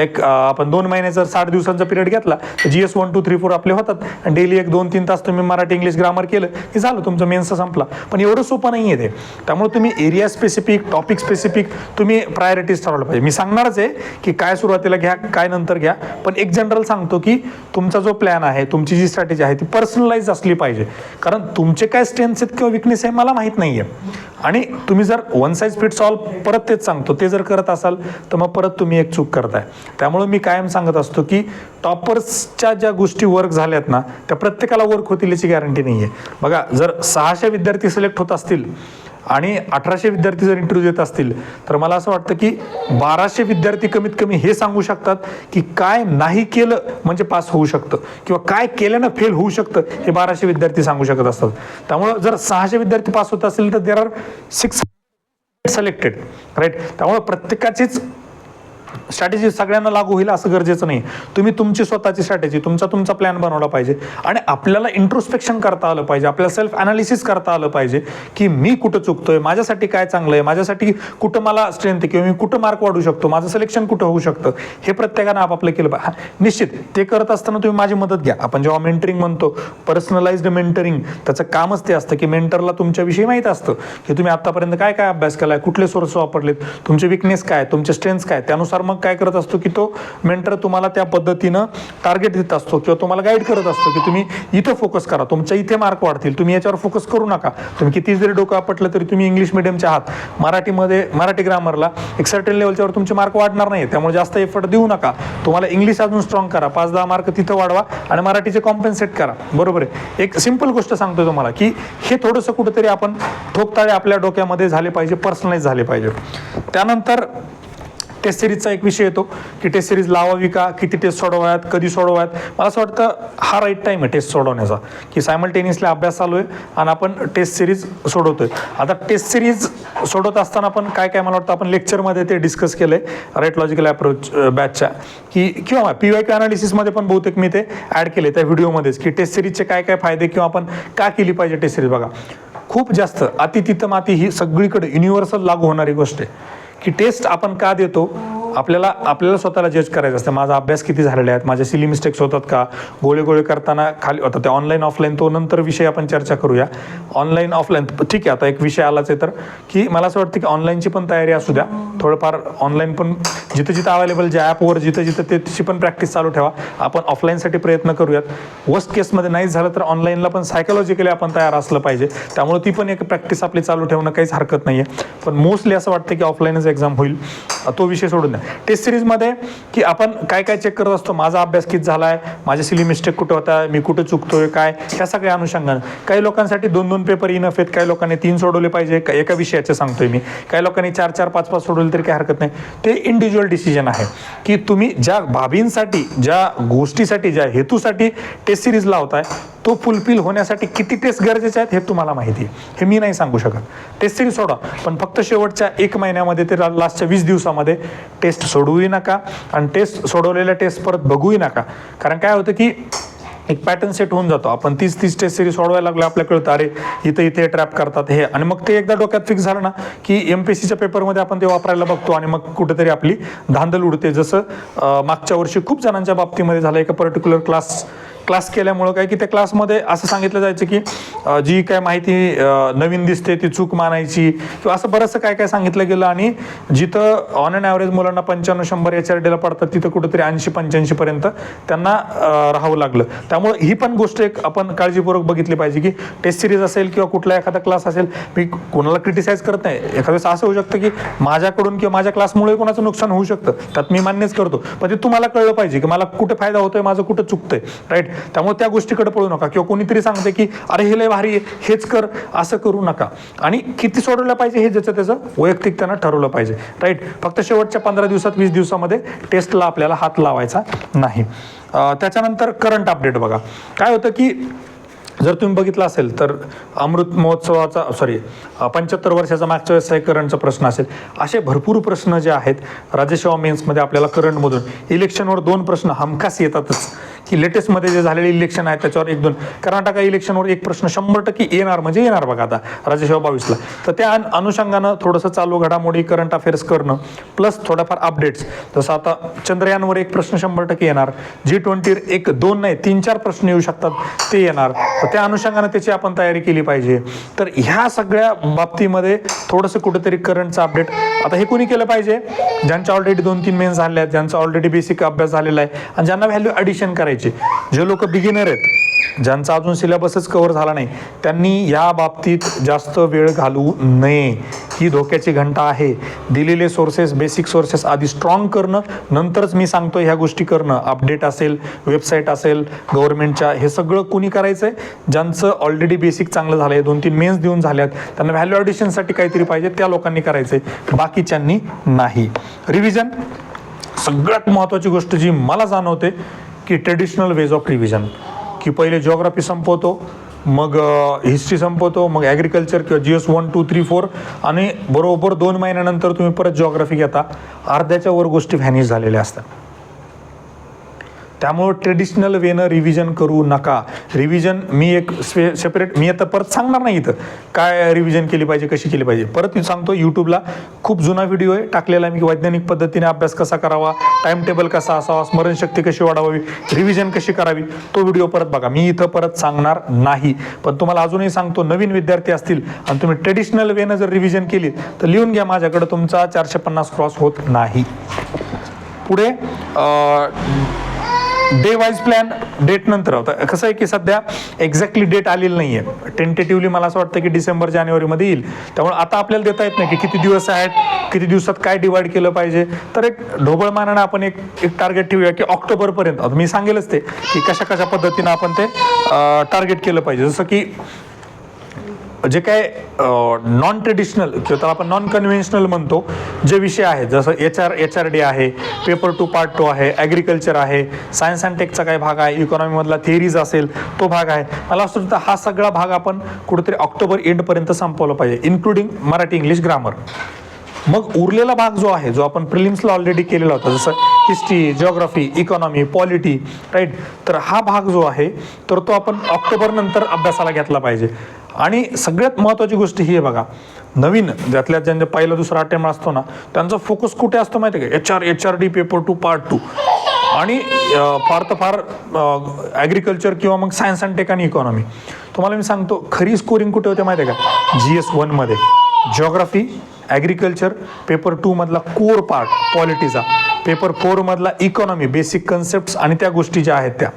एक आपण 2 महिन्याचा 60 दिवसांचा पिरियड घेतला तर GS 1 2 3 4 आपले होतात आणि डेली 1-2-3 तास तुम्ही मराठी इंग्लिश ग्रामर केलं की झालं तुमचं मेन्सचा संपला. पण एवढं सोपं नाही आहे ते. त्यामुळे तुम्ही एरिया स्पेसिफिक टॉपिक स्पेसिफिक तुम्ही प्रायोरिटीज ठरवलं पाहिजे. मी सांगणारच आहे की काय सुरुवातीला घ्या काय नंतर घ्या, पण एक जनरल सांगतो की तुमचा जो प्लॅन आहे, तुमची जी स्ट्रॅटेजी आहे ती पर्सनलाइज असली पाहिजे. कारण तुमचे काय स्ट्रेंथ्स आहेत किंवा विकनेस आहे मला माहीत नाही आहे, आणि तुम्ही जर वन साइज फिट्स ऑल, परत तेच सांगतो, ते जर करत असाल तर मग परत तुम्ही एक चूक करताय. त्यामुळे मी कायम सांगत असतो की टॉपर्सच्या ज्या गोष्टी वर्क झाल्यात ना त्या प्रत्येकाला वर्क होतील याची गॅरंटी नाही आहे. बघा, जर 600 विद्यार्थी सिलेक्ट होत असतील आणि 1800 विद्यार्थी जर इंटरव्ह्यू देत असतील तर मला असं वाटतं की 1200 विद्यार्थी कमीत कमी हे सांगू शकतात की काय नाही केलं म्हणजे पास होऊ शकतं किंवा काय केल्यानं फेल होऊ शकतं, हे 1200 विद्यार्थी सांगू शकत असतात. त्यामुळं जर 600 विद्यार्थी पास होत असतील तर देर आर 600 सिलेक्टेड, राईट. त्यामुळे प्रत्येकाचीच स्ट्रॅटेजी सगळ्यांना लागू होईल असं गरजेचं नाही. तुम्ही तुमची स्वतःची स्ट्रॅटेजी, तुमचा प्लॅन बनवला पाहिजे आणि आपल्याला इंट्रोस्पेक्शन करता आलं पाहिजे, आपल्याला सेल्फ अनालिसिस करता आलं पाहिजे की मी कुठं चुकतोय, माझ्यासाठी काय चांगलं आहे, माझ्यासाठी कुठं मला स्ट्रेंथ आहे किंवा मी कुठं मार्क वाढू शकतो, माझं सिलेक्शन कुठं होऊ शकतं, हे प्रत्येकानं आपापलं केलं पाहिजे. निश्चित ते करत असताना तुम्ही माझी मदत घ्या. आपण जेव्हा मेंटरिंग म्हणतो, पर्सनलाइज्ड मेंटरिंग, त्याचं कामच ते असतं की मेंटरला तुमच्याविषयी माहीत असतं की तुम्ही आतापर्यंत काय अभ्यास केलाय, कुठले सोर्स वापरलेत, तुमचे विकनेस काय, तुमचे स्ट्रेंथ्स काय, त्यानुसार मग काय करत असतो की तो मेंटर तुम्हाला त्या पद्धतीनं टार्गेट देत असतो किंवा तुम्हाला गाईड करत असतो की तुम्ही इथं फोकस करा, तुमच्या इथे मार्क वाढतील, तुम्ही याच्यावर फोकस करू नका. तुम्ही किती जरी डोकं आपटलं तरी तुम्ही इंग्लिश मिडियमचे आहात, मराठी ग्रामरला एक सर्टन लेवलच्यावर तुमचे मार्क वाढणार नाही, त्यामुळे जास्त एफर्ट देऊ नका. तुम्हाला इंग्लिश अजून स्ट्रॉंग करा, 5-10 मार्क तिथं वाढवा आणि मराठीचे कॉम्पेन्सेट करा. बरोबर आहे. एक सिंपल गोष्ट सांगतोय तुम्हाला की हे थोडंसं कुठेतरी आपण ठोकताळे आपल्या डोक्यामध्ये झाले पाहिजे, पर्सनलाइज झाले पाहिजे. त्यानंतर टेस्ट सिरीजचा एक विषय येतो की टेस्ट सिरीज लावावी का, किती टेस्ट सोडवायात, कधी सोडवायात. मला असं वाटतं हा राईट टाईम आहे टेस्ट सोडवण्याचा, की सायमल्टेनियसली अभ्यास चालू आहे आणि आपण टेस्ट सिरीज सोडवतोय. आता टेस्ट सिरीज सोडवत असताना आपण काय काय मला वाटतं आपण लेक्चरमध्ये ते डिस्कस केलंय राईट लॉजिकल अप्रोच बॅचच्या, की किंवा PYQ अनालिसिसमध्ये पण बहुतेक मी ते ॲड केले त्या व्हिडिओमध्येच, की टेस्ट सिरीजचे काय काय फायदे किंवा आपण का केली पाहिजे टेस्ट सिरीज. बघा, खूप जास्त अति तिथं माती ही सगळीकडे युनिव्हर्सल लागू होणारी गोष्ट आहे, की टेस्ट आपण का देतो. आपल्याला स्वतःला जज करायचं असतं, माझा अभ्यास किती झालेले आहेत, माझ्या सिली मिस्टेक्स होतात का, गोळे करताना खाली होतात ते ऑनलाईन ऑफलाईन, तो नंतर विषय आपण चर्चा करूया. ऑनलाईन ऑफलाईन ठीक आहे, आता एक विषय आलाच आहे तर, की मला असं वाटतं की ऑनलाईनची पण तयारी असू द्या, थोडंफार ऑनलाईन पण जिथं जिथं अवेलेबल ज्या ॲपवर जिथं जिथं त्याची पण प्रॅक्टिस चालू ठेवा. आपण ऑफलाईनसाठी प्रयत्न करूयात. वर्स्ट केसमध्ये नाही झालं तर ऑनलाईनला पण सायकोलॉजिकली आपण तयार असलं पाहिजे, त्यामुळे ती पण एक प्रॅक्टिस आपली चालू ठेवणं काहीच हरकत नाही आहे. पण मोस्टली असं वाटतं की ऑफलाईनच एक्झाम होईल, तो विषय सोडून द्या. टेस्ट सिरीजमध्ये की आपण काय काय चेक करत असतो, माझा अभ्यास किती झाला आहे, माझे सिली मिस्टेक कुठे होता, मी कुठे चुकतोय काय, ह्या सगळ्या अनुषंगानं. काही लोकांसाठी 2-2 पेपर इनफ आहेत, काही लोकांनी 3 सोडवले पाहिजे, एका विषयाचे सांगतोय मी, काही लोकांनी 4-4, 5-5 सोडवले तरी काही हरकत नाही. ते इंडिव्हिज्युअल डिसिजन आहे, की तुम्ही ज्या बाबींसाठी, ज्या गोष्टीसाठी, ज्या हेतूसाठी टेस्ट सिरीज लावताय तो फुलफिल होण्यासाठी किती टेस्ट गरजेचे आहेत हे तुम्हाला माहिती आहे, हे मी नाही सांगू शकत. टेस्ट सिरीज सोडा, पण फक्त शेवटच्या 1 महिन्यामध्ये ते लास्टच्या 20 दिवसामध्ये टेस्ट सोडवूही नका आणि टेस्ट सोडवलेल्या टेस्ट परत बघूही नका. कारण काय होतं की एक पॅटर्न सेट होऊन जातो, आपण 30 टेस्ट सिरीज सोडवायला लागलो, आपल्याला कळतं अरे इथे ट्रॅप करतात हे, आणि मग ते एकदा डोक्यात फिक्स झालं ना की MPSCच्या पेपरमध्ये आपण ते वापरायला बघतो आणि मग कुठेतरी आपली धांदल उडते. जसं मागच्या वर्षी खूप जणांच्या बाबतीमध्ये झालं, एका पर्टिक्युलर क्लास केल्यामुळं काय की त्या क्लासमध्ये असं सांगितलं जायचं की जी काय माहिती नवीन दिसते ती चूक मानायची किंवा असं बरंचसं काय काय सांगितलं गेलं, आणि जिथं ऑन अँड ॲव्हरेज मुलांना 95-100 HRDला पडतात तिथं कुठेतरी 80-85 पर्यंत त्यांना राहावं लागलं. त्यामुळे ही पण गोष्ट एक आपण काळजीपूर्वक बघितली पाहिजे, की टेस्ट सिरीज असेल किंवा कुठला एखादा क्लास असेल, मी कोणाला क्रिटिसाइज करत नाही. एखाद्या वेळेस असं होऊ शकतं की माझ्याकडून किंवा माझ्या क्लासमुळे कोणाचं नुकसान होऊ शकतं, त्यात मी मान्यच करतो, पण ते तुम्हाला कळलं पाहिजे की मला कुठे फायदा होतोय, माझं कुठं चुकतंय, राईट. त्यामुळे त्या गोष्टीकडे पळू नका, किंवा कोणीतरी सांगते की अरे हे लय भारी आहे, हेच कर, असं करू नका. आणि किती सोडवलं पाहिजे हे ज्याचं त्याचं वैयक्तिक त्यांना ठरवलं पाहिजे, राईट. फक्त शेवटच्या 15 दिवसात 20 दिवसामध्ये टेस्टला आपल्याला हात लावायचा नाही. त्याच्यानंतर करंट अपडेट बघा काय होतं की जर तुम्ही बघितलं असेल तर अमृत महोत्सवाचा 75 वर्षाचा मागच्या वेळेस करंटचा प्रश्न असेल, असे भरपूर प्रश्न जे आहेत राज्यसेवा मेन्समध्ये आपल्याला करंटमधून इलेक्शनवर 2 प्रश्न हमखास येतातच, की लेटेस्टमध्ये जे झालेले इलेक्शन आहे त्याच्यावर 1-2. कर्नाटका इलेक्शनवर एक प्रश्न 100% येणार म्हणजे येणार बघा आता राज्यसेवा 22ला. तर त्या अनुषंगानं थोडंसं चालू घडामोडी करंट अफेअर्स करणं प्लस थोडाफार अपडेट्स, जसं आता चंद्रयानवर एक प्रश्न 100% येणार, G20 1-2 नाही 3-4 प्रश्न येऊ शकतात ते येणार, तर त्या अनुषंगानं त्याची आपण तयारी केली पाहिजे. तर ह्या सगळ्या बाबतीमध्ये थोडंसं कुठेतरी करंटचं अपडेट आता हे कोणी केलं पाहिजे, ज्यांच्या ऑलरेडी 2-3 मेन्स झाले आहेत, ज्यांचा ऑलरेडी बेसिक अभ्यास झालेला आहे आणि ज्यांना व्हॅल्यू ॲडिशन करायची, जे लोक बिगिनर आहेत, ज्यांचा अजून सिलेबसच कव्हर झाला नाही, त्यांनी या बाबतीत जास्त वेळ घालवू नये. ही धोक्याची घंटा आहे. दिलेले सोर्सेस, बेसिक सोर्सेस आधी स्ट्रॉंग करणं, नंतरच मी सांगतो ह्या गोष्टी करणं. अपडेट असेल, वेबसाईट असेल गव्हर्नमेंटच्या, हे सगळं कोणी करायचं आहे, ज्यांचं ऑलरेडी बेसिक चांगलं झालं आहे, 2-3 मेन्स देऊन झाल्यात, त्यांना व्हॅल्यू ॲडिशनसाठी काहीतरी पाहिजे, त्या लोकांनी करायचं आहे, बाकीच्यांनी नाही. रिव्हिजन सगळ्यात महत्त्वाची गोष्ट जी मला जाणवते की ट्रेडिशनल वेज ऑफ रिव्हिजन, की पहिले जिओग्राफी संपवतो, मग हिस्ट्री संपवतो, मग ॲग्रिकल्चर किंवा GS 1, 2, 3, 4 आणि बरोबर 2 महिन्यानंतर तुम्ही परत जिओग्राफी घेता, अर्ध्याच्या वर गोष्टी व्हॅनिश झालेल्या असतात. त्यामुळे ट्रेडिशनल वेनं रिव्हिजन करू नका. रिव्हिजन मी एक सेपरेट, मी आता परत सांगणार नाही इथं काय रिव्हिजन केली पाहिजे, कशी केली पाहिजे. परत मी सांगतो, यूट्यूबला खूप जुना व्हिडिओ आहे टाकलेला मी, की वैज्ञानिक पद्धतीने अभ्यास कसा करावा, टाइम टेबल कसा असावा, स्मरणशक्ती कशी वाढवावी, रिव्हिजन कशी करावी, तो व्हिडिओ परत बघा. मी इथं परत सांगणार नाही, पण तुम्हाला अजूनही सांगतो, नवीन विद्यार्थी असतील आणि तुम्ही ट्रेडिशनल वेनं जर रिव्हिजन केली तर लिहून घ्या माझ्याकडे, तुमचा 450 क्रॉस होत नाही. पुढे डे वाईज प्लॅन, डेट नंतर होता. कसं आहे की सध्या एक्झॅक्टली डेट आलेली नाही आहे, टेंटेटिव्हली मला असं वाटतं की डिसेंबर-जानेवारीमध्ये येईल. त्यामुळे आता आपल्याला देता येत नाही की किती दिवस आहेत, किती दिवसात काय डिवाइड केलं पाहिजे. तर एक ढोबळमानानं आपण एक टार्गेट ठेवूया की ऑक्टोबरपर्यंत, मी सांगेलच ते की कशा पद्धतीनं आपण ते टार्गेट केलं पाहिजे. जसं की जे काय नॉन ट्रेडिशनल किंवा त्याला आपण नॉन कन्व्हेन्शनल म्हणतो जे विषय आहेत, जसं HRD आहे, पेपर 2 पार्ट 2 आहे, ॲग्रिकल्चर आहे, सायन्स अँड टेकचा काही भाग आहे, इकॉनॉमीमधला थिअरीज असेल तो भाग आहे. मला असं वाटतं हा सगळा भाग आपण कुठेतरी ऑक्टोबर एंडपर्यंत संपवला पाहिजे, इन्क्लुडिंग मराठी इंग्लिश ग्रामर. मग उरलेला भाग जो आहे, जो आपण प्रिलिम्सला ऑलरेडी केलेला होता, जसं history, geography, economy, polity, right, तर हा भाग जो आहे तर तो आपण ऑक्टोबर नंतर अभ्यासाला घेतला पाहिजे. आणि सगळ्यात महत्त्वाची गोष्ट ही आहे बघा, नवीन ज्यातल्या ज्यांचा पहिला दुसरा अटेम्प्ट असतो ना, त्यांचा फोकस कुठे असतो माहिती आहे का, HRD पेपर 2 पार्ट 2 आणि फार तर फार ॲग्रिकल्चर किंवा मग सायन्स अँड टेक आणि इकॉनॉमी. तुम्हाला मी सांगतो खरी स्कोरिंग कुठे होते माहिती आहे का, GS 1 मध्ये जिओग्राफी, ॲग्रिकल्चर, पेपर 2 मधला कोर पार्ट पॉलिटीचा, पेपर 4 मधला इकॉनॉमी, बेसिक कन्सेप्ट्स आणि त्या गोष्टी ज्या आहेत त्या.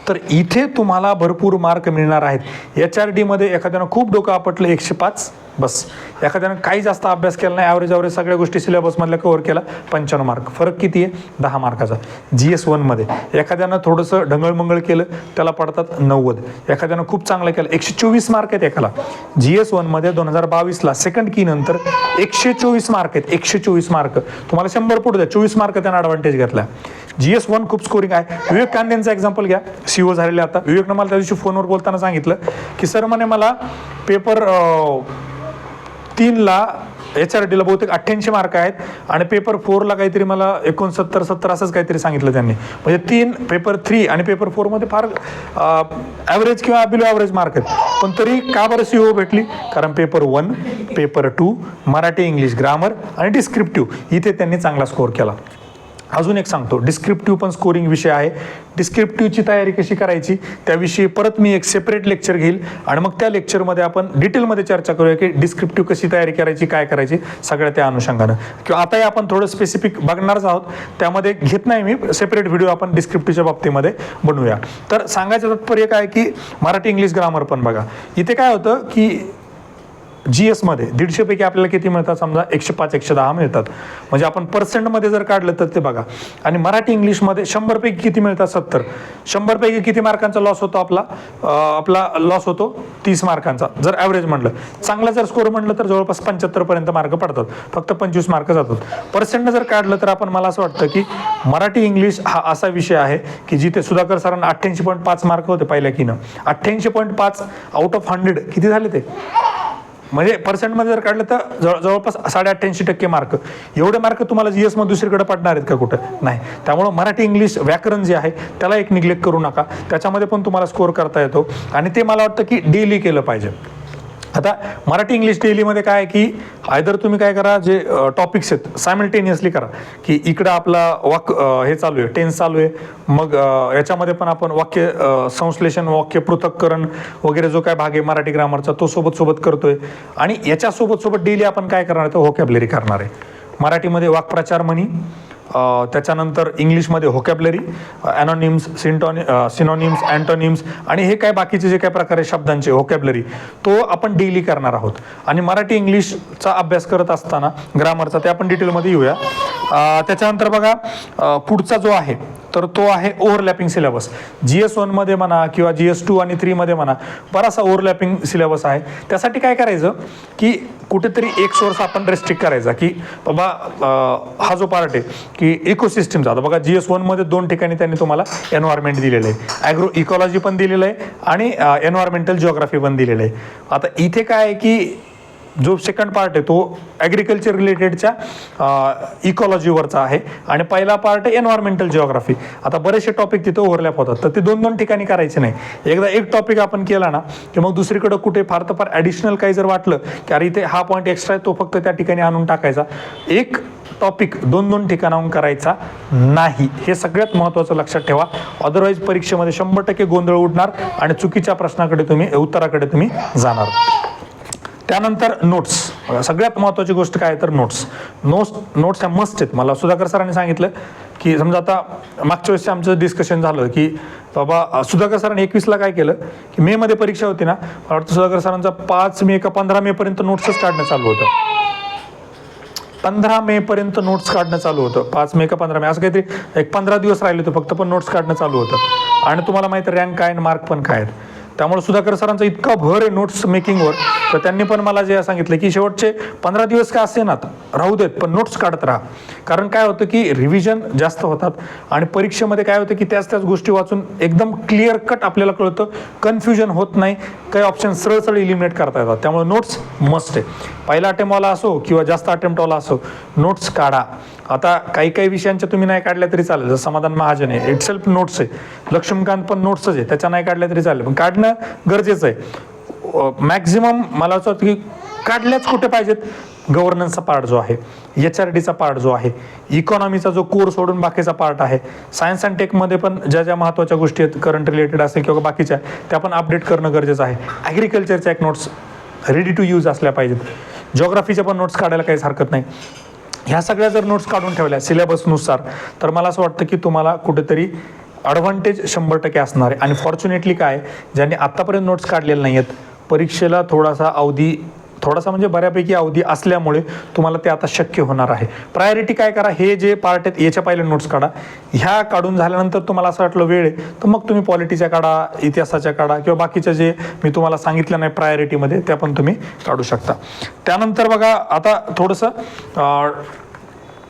तर इथे तुम्हाला भरपूर मार्क मिळणार आहेत. HRD मध्ये एखाद्यानं खूप डोकं आपटलं 105 बस, एखाद्यानं काही जास्त अभ्यास केला नाही, ॲव्हरेज सगळ्या गोष्टी सिलेबसमधल्या कव्हर केला 95 मार्क, फरक किती आहे 10 मार्काचा. GS 1 मध्ये एखाद्यानं थोडंसं ढंगळमंगळ केलं त्याला पडतात 90, एखाद्यानं खूप चांगलं केलं 124 मार्क आहेत एकाला. GS 1 मध्ये 2022ला सेकंड की नंतर 124 मार्क आहेत, 124 मार्क. तुम्हाला 100 पुढे द्या, 24 मार्क त्यानं ॲडव्हान्टेज घेतला. GS 1 खूप स्कोरिंग आहे. विवेक कांदेंचा एक्झाम्पल घ्या, CO झालेले आता. विवेकनं मला त्या दिवशी फोनवर बोलताना सांगितलं की सर म्हणे मला पेपर 3ला HRDला बहुतेक 88 मार्क आहेत आणि पेपर 4ला काहीतरी मला 69-70 असंच काहीतरी सांगितलं त्यांनी. म्हणजे 3 पेपर 3 आणि पेपर 4 मध्ये फार ॲव्हरेज किंवा बिलो ॲव्हरेज मार्क आहेत. पण तरी का बरं CO भेटली, कारण paper 1, paper 2, Marathi English grammar आणि डिस्क्रिप्टिव्ह इथे त्यांनी चांगला स्कोर केला. अजून एक सांगतो, डिस्क्रिप्टिव्ह पण स्कोरिंग विषय आहे. डिस्क्रिप्टिव्हची तयारी कशी करायची त्याविषयी परत मी एक सेपरेट लेक्चर घेईल आणि मग त्या लेक्चरमध्ये आपण डिटेलमध्ये चर्चा करूया की डिस्क्रिप्टिव्ह कशी तयारी करायची, काय करायची, सगळ्या त्या अनुषंगानं. किंवा आताही आपण थोडं स्पेसिफिक बघणारच आहोत, त्यामध्ये घेत नाही मी, सेपरेट व्हिडिओ आपण डिस्क्रिप्टिव्हच्या बाबतीमध्ये बनवूया. तर सांगायचं तात्पर्य काय की मराठी इंग्लिश ग्रामर पण बघा, इथे काय होतं की GS मध्ये 150 पैकी आपल्याला किती मिळतात, समजा 105-110 मिळतात, म्हणजे आपण पर्सेंटमध्ये जर काढलं तर ते बघा. आणि मराठी इंग्लिशमध्ये 100 पैकी किती मिळतात, 70. 100 पैकी किती मार्कांचा लॉस होतो आपला लॉस होतो 30 मार्कांचा. जर ॲव्हरेज म्हणलं, चांगला जर स्कोर म्हणलं तर जवळपास 75 पर्यंत मार्क पडतात, फक्त 25 मार्क जातात. पर्सेंट जर काढलं तर आपण, मला असं वाटतं की मराठी इंग्लिश हा असा विषय आहे की जिथे सुधाकर सरांना 88.5 मार्क होते पहिल्या कीनं, 88.5 आउट ऑफ 100 किती झाले ते, म्हणजे पर्सेंटमध्ये जर काढलं तर जवळपास 88% मार्क. एवढे मार्क तुम्हाला GS मध्ये दुसरीकडे पडणार आहेत का कुठं, नाही. त्यामुळं मराठी इंग्लिश व्याकरण जे आहे त्याला एक निग्लेक्ट करू नका, त्याच्यामध्ये पण तुम्हाला स्कोर करता येतो आणि ते मला वाटतं की डेली केलं पाहिजे. आता मराठी इंग्लिश डेलीमध्ये काय आहे की आयदर तुम्ही काय करा, जे टॉपिक्स आहेत सायमल्टेनियसली करा, की इकडं आपला हे चालू आहे, टेन्स चालू आहे, मग याच्यामध्ये पण आपण वाक्य संश्लेषण, वाक्य पृथक्करण वगैरे जो काय भाग आहे मराठी ग्रामरचा तो सोबत करतोय. आणि याच्यासोबत डेली आपण काय करणार आहे, तर व्होकॅब्युलरी करणार आहे. मराठीमध्ये वाक्प्रचार म्हणी, त्याच्यानंतर इंग्लिशमध्ये व्होकॅब्युलरी, ॲनॉनिम्स, सिनॉनिम्स, अँटोनिम्स आणि हे काय बाकीचे जे काय प्रकार आहे शब्दांचे व्होकॅब्युलरी, तो आपण डेली करणार आहोत. आणि मराठी इंग्लिशचा अभ्यास करत असताना ग्रामरचा ते आपण डिटेलमध्ये येऊया. त्याच्यानंतर बघा पुढचा जो आहे तर तो आहे ओव्हरलॅपिंग सिलेबस. GS 1 मध्ये म्हणा किंवा GS 2 आणि 3 मध्ये म्हणा बराचसा ओव्हरलॅपिंग सिलेबस आहे. त्यासाठी काय करायचं की कुठेतरी एक सोर्स आपण रेस्ट्रिक्ट करायचा की बाबा हा जो पार्ट आहे की इकोसिस्टमचा. आता बघा GS 1 मध्ये 2 ठिकाणी त्यांनी तुम्हाला एन्व्हायरमेंट दिलेलं आहे, ॲग्रो इकॉलॉजी पण दिलेलं आहे आणि एन्व्हायरमेंटल जिओग्राफी पण दिलेलं आहे. आता इथे काय आहे की जो सेकंड पार्ट आहे तो ॲग्रिकल्चर रिलेटेडच्या इकॉलॉजीवरचा आहे आणि पहिला पार्ट आहे एन्व्हायरमेंटल जिओग्राफी. आता बरेचसे टॉपिक तिथं ओव्हरलॅप होतात, तर ते 2-2 ठिकाणी करायचे नाही. एकदा एक टॉपिक आपण केला ना की मग दुसरीकडे कुठे फार तर फार ॲडिशनल काही जर वाटलं की अरे इथे हा पॉईंट एक्स्ट्रा आहे, तो फक्त त्या ठिकाणी आणून टाकायचा. एक टॉपिक 2-2 ठिकाणाहून करायचा नाही, हे सगळ्यात महत्त्वाचं लक्षात ठेवा. अदरवाईज परीक्षेमध्ये 100% गोंधळ उडणार आणि चुकीच्या प्रश्नाकडे उत्तराकडे तुम्ही जाणार. त्यानंतर नोट्स, सगळ्यात महत्त्वाची गोष्ट काय तर नोट्स ह्या मस्ट आहेत. मला सुधाकर सरांनी सांगितलं की समजा आता मागच्या वेळेस आमचं डिस्कशन झालं की बाबा सुधाकर सरांनी 21ला काय केलं की मे मध्ये परीक्षा होती ना, मला वाटतं सुधाकर सरांचा 5 मे का 15 मे पर्यंत नोट्सच काढणं चालू होतं. 15 मे पर्यंत नोट्स काढणं चालू होतं. 5 मे का 15 मे असं काहीतरी एक 15 दिवस राहिले होते फक्त, पण नोट्स काढणं चालू होतं. आणि तुम्हाला माहिती रँक काय आणि मार्क पण काय आहेत. त्यामुळे सुधाकर सरांचा इतका भर आहे नोट्स मेकिंगवर, तर त्यांनी पण मला जे सांगितलं की शेवटचे 15 दिवस काय असे ना राहू देत, पण नोट्स काढत राहा. कारण काय होतं की रिव्हिजन जास्त होतात आणि परीक्षेमध्ये काय होतं की त्याच गोष्टी वाचून एकदम क्लिअर कट आपल्याला कळतं, कन्फ्युजन होत नाही, काही ऑप्शन सरळ सरळ इलिमिनेट करता येतात. त्यामुळे नोट्स मस्ट आहे. पहिला अटेम्प्टवाला असो किंवा जास्त अटेम्प्टवाला असो, नोट्स काढा. आता काही काही विषयांच्या तुम्ही नाही काढल्या तरी चालेल, जसं समाधान महाजन आहे, इटसेल्फ नोट्स आहे, लक्ष्मीकांत पण नोट्सच आहे, त्याच्या नाही काढल्या तरी चालेल, पण काढणं गरजेचं आहे. मॅक्झिमम मला असं वाटतं की काढल्याच कुठे पाहिजेत, गव्हर्नन्सचा पार्ट जो आहे, HRDचा पार्ट जो आहे, इकॉनॉमीचा जो कोर्स सोडून बाकीचा पार्ट आहे, सायन्स अँड टेकमध्ये पण ज्या ज्या महत्त्वाच्या गोष्टी आहेत करंट रिलेटेड असेल किंवा बाकीच्या, त्या पण अपडेट करणं गरजेचं आहे. ॲग्रिकल्चरच्या एक नोट्स रेडी टू यूज असल्या पाहिजेत. जिओग्राफीच्या पण नोट्स काढायला काहीच हरकत नाही. ह्या सगळ्या जर नोट्स काढून ठेवल्या सिलेबसनुसार, तर मला असं वाटतं की तुम्हाला कुठेतरी ॲडव्हान्टेज 100% असणार आहे. आणि फॉर्च्युनेटली काय, ज्यांनी आत्तापर्यंत नोट्स काढलेले नाही आहेत, परीक्षेला थोडासा म्हणजे बऱ्यापैकी अवधी असल्यामुळे तुम्हाला ते आता शक्य होणार आहे. प्रायोरिटी काय करा, हे जे पार्ट आहेत याच्या पहिले नोट्स काढा. ह्या काढून झाल्यानंतर तुम्हाला असं वाटलं वेळ आहे, तर मग तुम्ही पॉलिटीच्या काढा, इतिहासाच्या काढा किंवा बाकीच्या जे मी तुम्हाला सांगितलं नाही प्रायोरिटीमध्ये, त्या पण तुम्ही काढू शकता. त्यानंतर बघा आता थोडंसं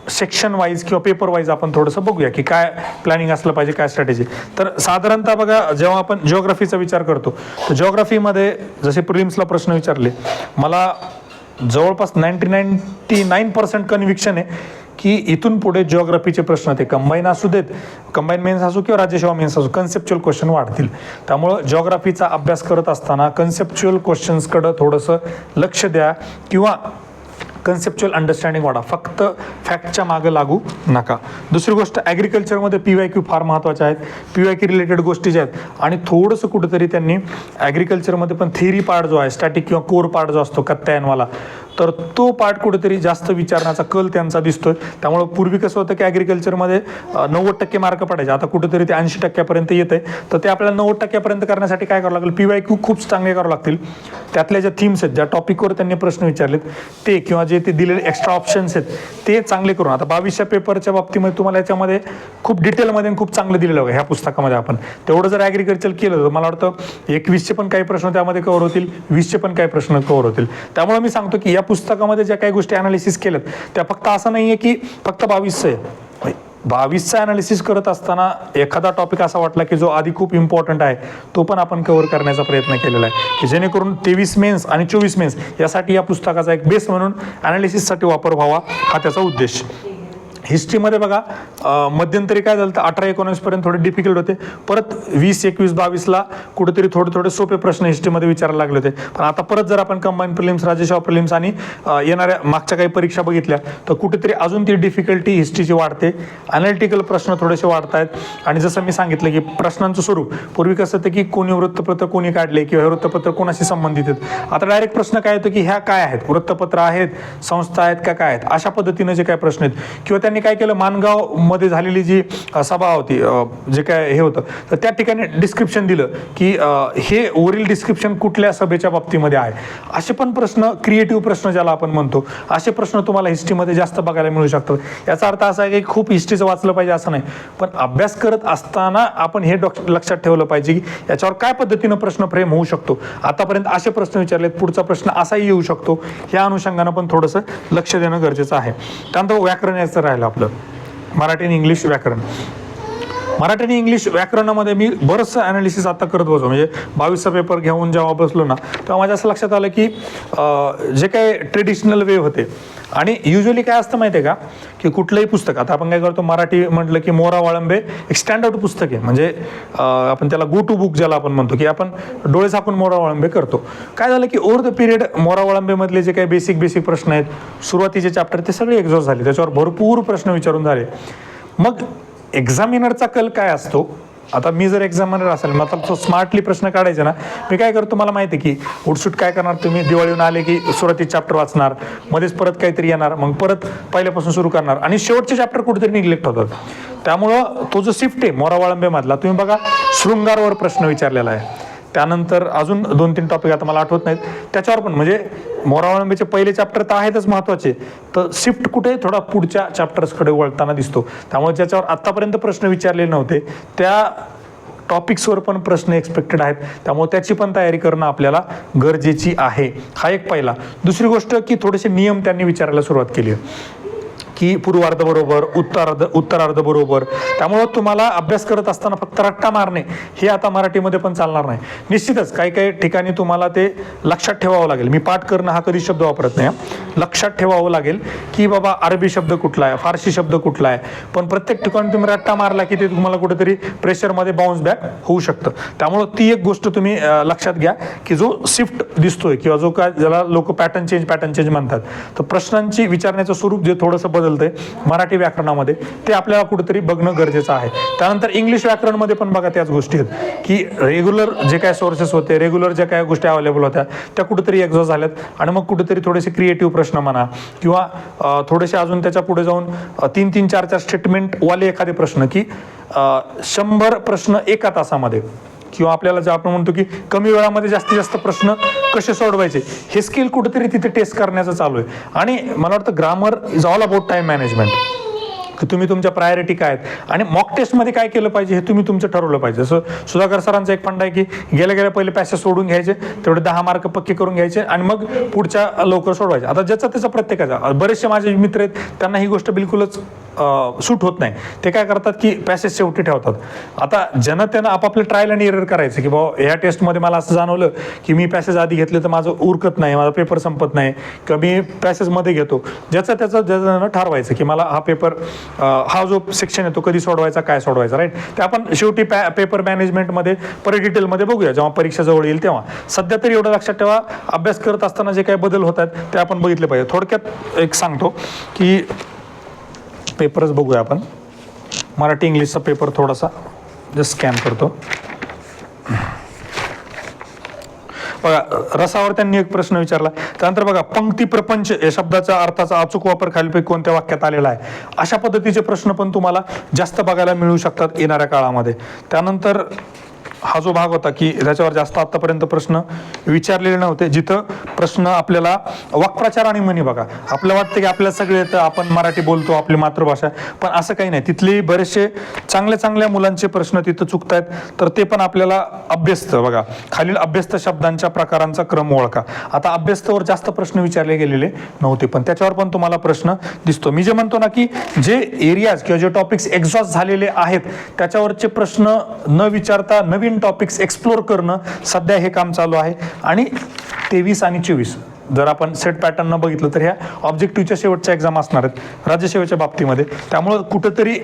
सेक्शन वाईज किंवा पेपर वाईज आपण थोडंसं बघूया की काय प्लॅनिंग असलं पाहिजे, काय स्ट्रॅटेजी. तर साधारणतः बघा, जेव्हा आपण जिओग्राफीचा विचार करतो, तर जिओग्राफीमध्ये जसे प्रिलिम्सला प्रश्न विचारले, मला जवळपास 99% कन्व्हिक्शन आहे की इथून पुढे जिओग्राफीचे प्रश्न ते कंबाईन असू देत, कंबाईन मेन्स असो किंवा राज्यसेवा मेन्स असो, कन्सेप्च्युअल क्वेश्चन वाढतील. त्यामुळं जिओग्राफीचा अभ्यास करत असताना कन्सेप्च्युअल क्वेश्चन्सकडं थोडंसं लक्ष द्या किंवा कन्सेप्च्युअल अंडरस्टँडिंग वाढा, फक्त फॅक्टच्या मागं लागू नका. दुसरी गोष्ट, ॲग्रिकल्चरमध्ये PYQ फार महत्त्वाचे आहेत. PYQ रिलेटेड गोष्टी ज्या आहेत, आणि थोडंसं कुठंतरी त्यांनी ॲग्रिकल्चरमध्ये पण थिअरी पार्ट जो आहे, स्टॅटिक किंवा कोर पार्ट जो असतो कत्त्यायनवाला, तर तो पार्ट कुठेतरी जास्त विचारण्याचा कल त्यांचा दिसतोय. त्यामुळं पूर्वी कसं होतं की ॲग्रिकल्चरमध्ये 90% मार्क पडायचे, आता कुठेतरी ते 80% येत आहे. तर ते आपल्याला 90% करण्यासाठी काय करावं लागेल, PYQ खूप चांगले करावं लागतील. त्यातल्या ज्या थीम्स आहेत, ज्या टॉपिकवर त्यांनी प्रश्न विचारलेत ते, किंवा जे ते दिलेले एक्स्ट्रा ऑप्शन्स आहेत ते चांगले करून. आता 22च्या पेपरच्या बाबतीमध्ये तुम्हाला याच्यामध्ये खूप डिटेलमध्ये खूप चांगलं दिलेलं आहे ह्या पुस्तकामध्ये. आपण तेवढं जर ॲग्रिकल्चर केलं तर मला वाटतं 21चे पण काही प्रश्न त्यामध्ये कव्हर होतील, 20चे पण काही प्रश्न कव्हर होतील. त्यामुळे मी सांगतो की या पुस्तकामध्ये ज्या काही गोष्टी अनालिसिस केल्यात त्या फक्त असं नाही आहे की फक्त 22चं आहे. 22चं अनालिसिस करत असताना एखादा टॉपिक असा वाटला की जो आधी खूप इम्पॉर्टंट आहे, तो पण आपण कव्हर करण्याचा प्रयत्न केलेला आहे, की जेणेकरून 23 मेन्स आणि 24 मेन्स यासाठी या पुस्तकाचा एक बेस म्हणून अनालिसिससाठी वापर व्हावा, हा त्याचा उद्देश. हिस्ट्रीमध्ये बघा, मध्यंतरी काय झालं तर 18-19 पर्यंत थोडे डिफिकल्ट होते, परत 20, 21, 22ला कुठेतरी थोडे सोपे प्रश्न हिस्ट्रीमध्ये विचारायला लागले होते. पण आता परत जर आपण कंबाईन प्रिलिम्स, राज्यसेवा प्रिलिम्स आणि येणाऱ्या मागच्या काही परीक्षा बघितल्या, तर कुठेतरी अजून ती डिफिकल्टी हिस्ट्रीची वाढते, अनालिटिकल प्रश्न थोडेसे वाढत आहेत. आणि जसं मी सांगितलं की प्रश्नांचं स्वरूप पूर्वी कसं होतं की कोणी वृत्तपत्र कोणी काढले किंवा हे वृत्तपत्र कोणाशी संबंधित आहेत, आता डायरेक्ट प्रश्न काय येतो की ह्या काय आहेत, वृत्तपत्र आहेत, संस्था आहेत का, काय आहेत, अशा पद्धतीने जे काय प्रश्न आहेत. किंवा त्यांनी काय केलं, मानगाव मध्ये झालेली जी सभा होती, जे काय हे होतं, तर त्या ठिकाणी डिस्क्रिप्शन दिलं की हे वरील डिस्क्रिप्शन कुठल्या सभेच्या बाबतीमध्ये आहे. असे पण प्रश्न, क्रिएटिव्ह प्रश्न ज्याला आपण म्हणतो, असे प्रश्न तुम्हाला हिस्ट्रीमध्ये जास्त बघायला मिळू शकतात. याचा अर्थ असा आहे की खूप हिस्ट्रीचं वाचलं पाहिजे असं नाही, पण अभ्यास करत असताना आपण हे लक्षात ठेवलं पाहिजे की याच्यावर काय पद्धतीनं प्रश्न फ्रेम होऊ शकतो. आतापर्यंत असे प्रश्न विचारलेत, पुढचा प्रश्न असाही येऊ शकतो, या अनुषंगानं पण थोडंसं लक्ष देणं गरजेचं आहे. त्यानंतर व्याकरण याचं राहिलं आपलं, मराठी आणि इंग्लिश व्याकरण. मराठी आणि इंग्लिश व्याकरणामध्ये मी बरंचसं ॲनालिसिस आता करत बसलो. म्हणजे 22चा पेपर घेऊन जेव्हा बसलो ना, तेव्हा माझ्या असं लक्षात आलं की जे काही ट्रेडिशनल वे होते, आणि युजली काय असतं माहिती आहे का, की कुठलंही पुस्तक, आता आपण काय करतो, मराठी म्हटलं की मोरा वाळंबे एक स्टँडर्ड पुस्तक आहे, म्हणजे आपण त्याला गो टू बुक ज्याला आपण म्हणतो, की आपण डोळे झाकून मोरा वाळंबे करतो. काय झालं की ओव्हर द पिरियड मोरा वाळंबेमधले जे काही बेसिक प्रश्न आहेत, सुरुवातीचे चॅप्टर ते सगळे एक्झॉस्ट झाले, त्याच्यावर भरपूर प्रश्न विचारून झाले. मग एक्झामिनरचा कल काय असतो, आता मी जर एक्झामिनर असेल, मतलब तो स्मार्टली प्रश्न काढायचे ना, मी काय करतो, मला माहिती आहे की उठसूट काय करणार, तुम्ही दिवाळीहून आले की सुरुवातीचे चॅप्टर वाचणार, मध्येच परत काहीतरी येणार, मग परत पहिल्यापासून सुरू करणार, आणि शेवटचे चॅप्टर कुठेतरी निग्लेक्ट होतात. त्यामुळं तो जो शिफ्ट आहे मोरा वाळंबेमधला, तुम्ही बघा शृंगारवर प्रश्न विचारलेला आहे, त्यानंतर अजून 2-3 टॉपिक आता मला आठवत नाहीत त्याच्यावर पण, म्हणजे मोरा वाळंबेचे पहिले चॅप्टर तर आहेतच महत्त्वाचे, तर शिफ्ट कुठे थोडा पुढच्या चॅप्टर्सकडे वळताना दिसतो. त्यामुळे ज्याच्यावर आत्तापर्यंत प्रश्न विचारले नव्हते त्या टॉपिक्सवर पण प्रश्न एक्सपेक्टेड आहेत, त्यामुळे त्याची पण तयारी करणं आपल्याला गरजेची आहे. हा एक पहिला. दुसरी गोष्ट की थोडेसे नियम त्यांनी विचारायला सुरुवात केली आहे की पूर्वार्ध बरोबर, उत्तरार्ध बरोबर. त्यामुळं तुम्हाला अभ्यास करत असताना फक्त रट्टा मारणे हे आता मराठीमध्ये पण चालणार नाही. निश्चितच काही काही ठिकाणी तुम्हाला ते लक्षात ठेवावं लागेल. मी पाठ करणं हा कधी शब्द वापरत नाही. लक्षात ठेवावं लागेल की बाबा अरबी शब्द कुठला आहे, फारसी शब्द कुठला आहे. पण प्रत्येक ठिकाणी तुम्ही रट्टा मारला की ते तुम्हाला कुठेतरी प्रेशरमध्ये बाउन्स बॅक होऊ शकतं. त्यामुळं ती एक गोष्ट तुम्ही लक्षात घ्या की जो शिफ्ट दिसतोय किंवा जो काय ज्याला लोक पॅटर्न चेंज म्हणतात, तर प्रश्नांची विचारण्याचं स्वरूप जे थोडंसं बदलतंय मराठी व्याकरणामध्ये ते आपल्याला कुठेतरी बघणं गरजेचं आहे. त्यानंतर इंग्लिश व्याकरणमध्ये पण बघा त्याच गोष्टी आहेत की रेग्युलर जे काय सोर्सेस होते, रेग्युलर ज्या काय गोष्टी अवेलेबल होत्या त्या कुठेतरी एक्झॉस्ट झाल्यात आणि मग कुठेतरी थोडेसे क्रिएटिव्ह प्रश्न म्हणा किंवा थोडेसे अजून त्याच्या पुढे जाऊन 3-3, 4-4 स्टेटमेंट वाले एखादे प्रश्न की 100 प्रश्न एका तासामध्ये किंवा आपल्याला जे आपण म्हणतो की कमी वेळामध्ये जास्तीत जास्त प्रश्न कसे सोडवायचे हे स्किल कुठेतरी तिथे टेस्ट करण्याचं चालू आहे. आणि मला वाटतं grammar is all about time management, की तुम्ही तुमच्या प्रायोरिटी काय आहेत आणि मॉक टेस्टमध्ये काय केलं पाहिजे हे तुम्ही तुमचं ठरवलं पाहिजे. जसं सुधाकर सरांचा एक फंडा आहे की गेल्या पहिले पॅसेज सोडून घ्यायचे, तेवढे 10 मार्क पक्के करून घ्यायचे आणि मग पुढच्या लवकर सोडवायचे. आता ज्याचा त्याचा प्रत्येकाचा, बरेचसे माझे मित्र आहेत त्यांना ही गोष्ट बिलकुलच सूट होत नाही. ते काय करतात की पॅसेज शेवटी ठेवतात. आता जनतेनं आपापले ट्रायल आणि एरर करायचं की बाबा ह्या टेस्टमध्ये मला असं जाणवलं की मी पॅसेज आधी घेतले तर माझं उरकत नाही, माझा पेपर संपत नाही, किंवा मी पॅसेजमध्ये घेतो. ज्याचं ठरवायचं की मला हा पेपर हा जो सेक्शन आहे तो कधी सोडवायचा, काय सोडवायचा, राईट. ते आपण शेवटी पेपर मॅनेजमेंटमध्ये परत डिटेलमध्ये बघूया जेव्हा परीक्षा जवळ येईल तेव्हा. सध्या तरी एवढं लक्षात ठेवा, अभ्यास करत असताना जे काही बदल होत आहेत ते आपण बघितले पाहिजे. थोडक्यात एक सांगतो की पेपरच बघूया आपण. मराठी इंग्लिशचा पेपर थोडासा जस्ट स्कॅन करतो. बघा रसावर त्यांनी एक प्रश्न विचारला. त्यानंतर बघा पंक्ती प्रपंच या शब्दाचा अर्थाचा अचूक वापर खालीलपैकी कोणत्या वाक्यात आलेला आहे, अशा पद्धतीचे प्रश्न पण तुम्हाला जास्त बघायला मिळू शकतात येणाऱ्या काळामध्ये. त्यानंतर हा जो भाग होता की त्याच्यावर जास्त आतापर्यंत प्रश्न विचारलेले नव्हते, जिथं प्रश्न आपल्याला वाक्प्रचार आणि म्हणी. बघा आपल्याला वाटतं की आपल्याला सगळे येतं, आपण मराठी बोलतो, आपली मातृभाषा, पण असं काही नाही. तिथले बरेचसे चांगल्या मुलांचे प्रश्न तिथं चुकतायत, तर ते पण आपल्याला अभ्यस्त. बघा खालील अभ्यस्त शब्दांच्या प्रकारांचा क्रम ओळखा. आता अभ्यस्तवर जास्त प्रश्न विचारले गेलेले नव्हते, पण त्याच्यावर पण तुम्हाला प्रश्न दिसतो. मी जे म्हणतो ना की जे एरियाज किंवा जे टॉपिक्स एक्झॉस्ट झालेले आहेत त्याच्यावरचे प्रश्न न विचारता नवीन टॉपिक्स एक्सप्लोर करणं सध्या हे काम चालू आहे. आणि 23 आणि 24 जर आपण सेट पॅटर्न न बघितलं तर ह्या ऑब्जेक्टिव्हच्या शेवटच्या एक्झाम असणार आहेत राज्यसेवेच्या बाबतीमध्ये. त्यामुळं कुठंतरी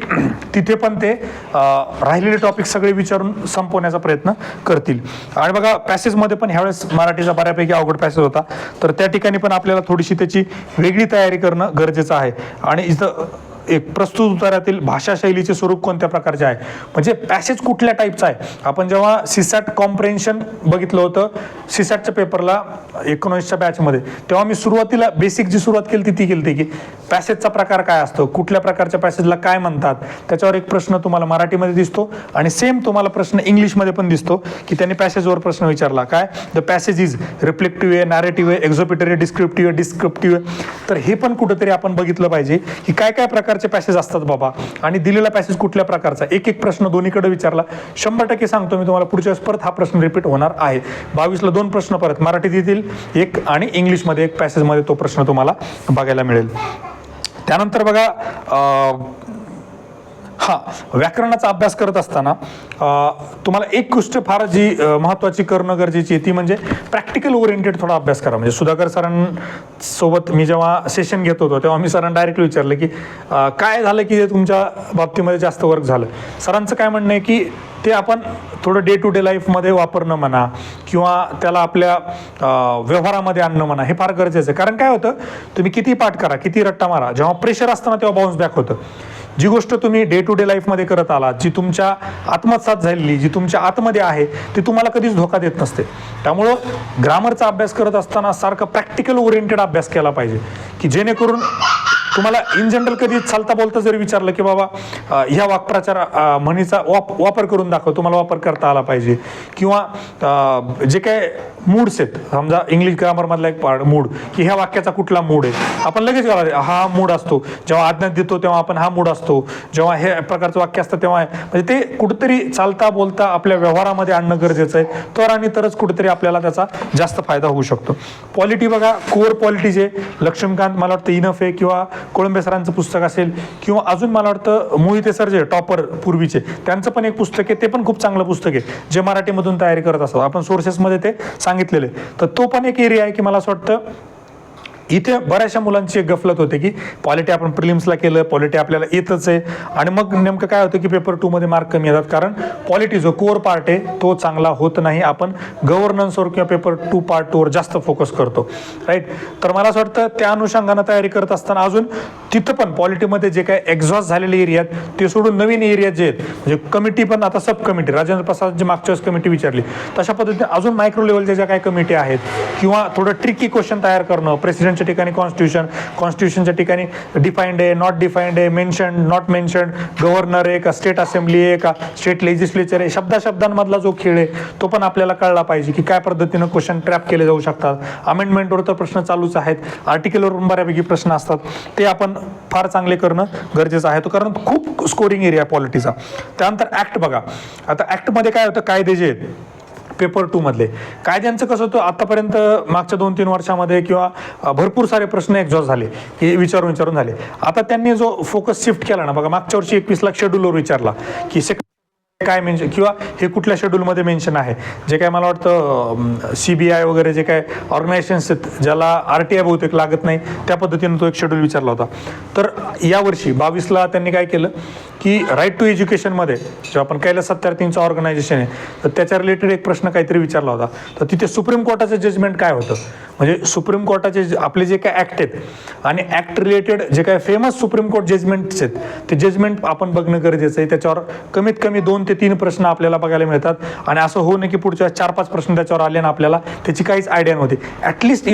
तिथे पण ते राहिलेले टॉपिक सगळे विचारून संपवण्याचा प्रयत्न करतील. आणि बघा पॅसेजमध्ये पण ह्यावेळेस मराठीचा बऱ्यापैकी अवघड पॅसेज होता, तर त्या ठिकाणी पण आपल्याला थोडीशी त्याची वेगळी तयारी करणं गरजेचं आहे. आणि इथं एक प्रस्तुत उत्तरातील भाषा शैलीचे स्वरूप कोणत्या प्रकारचे आहे, म्हणजे पॅसेज कुठल्या टाईपचा आहे. आपण जेव्हा सीसॅट कॉम्प्रेन्शन बघितलं होतं सीसॅटच्या पेपरला 19च्या बॅचमध्ये, तेव्हा मी सुरुवातीला बेसिक जी सुरुवात केली ती केली की पॅसेजचा प्रकार काय असतो, कुठल्या प्रकारच्या पॅसेजला काय म्हणतात, त्याच्यावर एक प्रश्न तुम्हाला मराठीमध्ये दिसतो आणि सेम तुम्हाला प्रश्न इंग्लिशमध्ये पण दिसतो की त्यांनी पॅसेजवर प्रश्न विचारला काय, द पॅसेज इज रिफ्लेक्टिव्ह आहे, नॅरेटिव्ह आहे, एक्झॉपिटरी, डिस्क्रिप्टिव्ह. तर हे पण कुठेतरी आपण बघितलं पाहिजे की काय काय प्रकारचे पॅसेज असतात बाबा, आणि दिलेला पॅसेज कुठल्या प्रकारचा. एक प्रश्न दोन्हीकडे विचारला. 100% सांगतो मी तुम्हाला पुढच्या वेळेस परत हा प्रश्न रिपीट होणार आहे. 22ला 2 प्रश्न परत मराठीत येतील, एक आणि इंग्लिशमध्ये एक पॅसेजमध्ये तो प्रश्न तुम्हाला बघायला मिळेल. त्यानंतर बघा व्याकरणाचा अभ्यास करत असताना तुम्हाला एक गोष्ट फार जी महत्त्वाची करणं गरजेची आहे ती म्हणजे प्रॅक्टिकल ओरिएंटेड थोडा अभ्यास करा. म्हणजे सुधाकर सरांसोबत मी जेव्हा सेशन घेत होतो तेव्हा मी सरांना डायरेक्टली विचारलं की काय झालं की तुमच्या बाबतीमध्ये जास्त वर्क झालं. सरांचं काय म्हणणं आहे की ते आपण थोडं डे टू डे लाईफमध्ये वापरणं म्हणा किंवा त्याला आपल्या व्यवहारामध्ये आणणं म्हणा हे फार गरजेचं आहे. कारण काय होतं, तुम्ही किती पाठ करा, किती रट्टा मारा, जेव्हा प्रेशर असताना तेव्हा बाउन्स बॅक होतं. जी गोष्ट तुम्ही डे टू डे लाईफमध्ये करत आलात, जी तुमच्या आत्मसात झालेली, जी तुमच्या आतमध्ये आहे ती तुम्हाला कधीच धोका देत नसते. त्यामुळं ग्रामरचा अभ्यास करत असताना सारखं प्रॅक्टिकल ओरिएंटेड अभ्यास केला पाहिजे की जेणेकरून तुम्हाला इन जनरल कधी चालता बोलता जरी विचारलं की बाबा ह्या वाक्प्रचार म्हणीचा वापर करून दाखव, तुम्हाला वापर करता आला पाहिजे, किंवा जे काय मूड्स आहेत, समजा इंग्लिश ग्रामरमधला एक पार्ट मूड, की ह्या वाक्याचा कुठला मूड आहे, आपण लगेच हा मूड असतो, जेव्हा आज्ञा देतो तेव्हा आपण हा मूड असतो, जेव्हा हे प्रकारचं वाक्य असतं तेव्हा म्हणजे ते कुठेतरी चालता बोलता आपल्या व्यवहारामध्ये आणणं गरजेचं आहे, तर आणि तरच कुठेतरी आपल्याला त्याचा जास्त फायदा होऊ शकतो. पॉलिटी बघा, कोर पॉलिटी जे लक्ष्मीकांत मला वाटतं इनफ आहे, किंवा कोळंबे सरांचं पुस्तक असेल, किंवा अजून मला वाटतं मोहिते सर जे टॉपर पूर्वीचे त्यांचं पण एक पुस्तक आहे, ते पण खूप चांगलं पुस्तक आहे, जे मराठीमधून तयारी करत असतात, आपण सोर्सेसमध्ये ते सांगितलेले. तर तो पण एक एरिया आहे की मला असं वाटतं इथे बऱ्याचशा मुलांची एक गफलत होते की पॉलिटी आपण प्रिलिम्सला केलं, पॉलिटी आपल्याला येतच आहे, आणि मग नेमकं काय होतं की पेपर 2 मध्ये मार्क कमी येतात, कारण पॉलिटी जो कोर पार्ट आहे तो चांगला होत नाही. आपण गव्हर्नन्सवर किंवा पेपर 2 पार्ट 2 वर जास्त फोकस करतो, राईट. तर मला असं वाटतं त्या अनुषंगानं तयारी करत असताना अजून तिथं पण पॉलिटीमध्ये जे काय एक्झॉस्ट झालेले एरिया आहेत ते सोडून नवीन एरिया जे आहेत, म्हणजे कमिटी पण आता सब कमिटी, राजेंद्र प्रसाद जी मागच्या वेळेस कमिटी विचारली तशा पद्धतीने अजून मायक्रो लेवलच्या ज्या काही कमिटी आहेत, किंवा थोडं ट्रिकी क्वेश्चन तयार करणं, प्रेसिडेंटच्या ठिकाणी कॉन्स्टिट्यूशनच्या ठिकाणी डिफाईन्ड आहे, नॉट डिफाईन्ड आहे, मेन्शन नॉट मेन्शन, गव्हर्नर आहे का, स्टेट असेंब्ली आहे का, स्टेट लेजिस्लेचर आहे, शब्दांमधला जो खेळ आहे तो पण आपल्याला कळला पाहिजे की काय पद्धतीनं क्वेश्चन ट्रॅप केले जाऊ शकतात. अमेंडमेंटवर तर प्रश्न चालूच आहेत, आर्टिकलवर बऱ्यापैकी प्रश्न असतात, ते आपण फार चांगले करणं गरजेचं आहे, तो कारण खूप स्कोरिंग एरिया पॉलिटीचा. त्यानंतर ऍक्ट बघा, आता ऍक्टमध्ये काय होतं, कायदे जे आहेत पेपर 2 मधले कायद्यांचं कसं होतं, आतापर्यंत मागच्या 2-3 वर्षामध्ये किंवा भरपूर सारे प्रश्न एक्झॉस्ट झाले की विचारून झाले. आता त्यांनी जो फोकस शिफ्ट केला ना बघा, मागच्या वर्षी 21 लाख शेड्यूलवर विचारला की काय मेन्शन, किंवा हे कुठल्या शेड्यूलमध्ये मेन्शन आहे, जे काय मला वाटतं CBI वगैरे जे काय ऑर्गनायझेशन्स आहेत ज्याला RTI बहुतेक लागत नाही, त्या पद्धतीने तो एक शेड्यूल विचारला होता. तर यावर्षी 22ला त्यांनी काय केलं की राईट टू एज्युकेशनमध्ये जेव्हा आपण कैलास सत्यार्थींचं ऑर्गनायझेशन आहे तर त्याच्या रिलेटेड एक प्रश्न काहीतरी विचारला होता. तर तिथे सुप्रीम कोर्टाचं जजमेंट काय होतं, म्हणजे सुप्रीम कोर्टाचे आपले जे काय ऍक्ट आहेत आणि ऍक्ट रिलेटेड जे काय फेमस सुप्रीम कोर्ट जजमेंट्स आहेत ते जजमेंट आपण बघणं गरजेचं आहे. त्याच्यावर कमीत कमी 2 ते 3 प्रश्न आपल्याला बघायला मिळतात, आणि असं होऊ नये की पुढच्या 4-5 प्रश्न त्याच्यावर आले ना आपल्याला त्याची काहीच आयडिया नव्हती. ऍटलिस्ट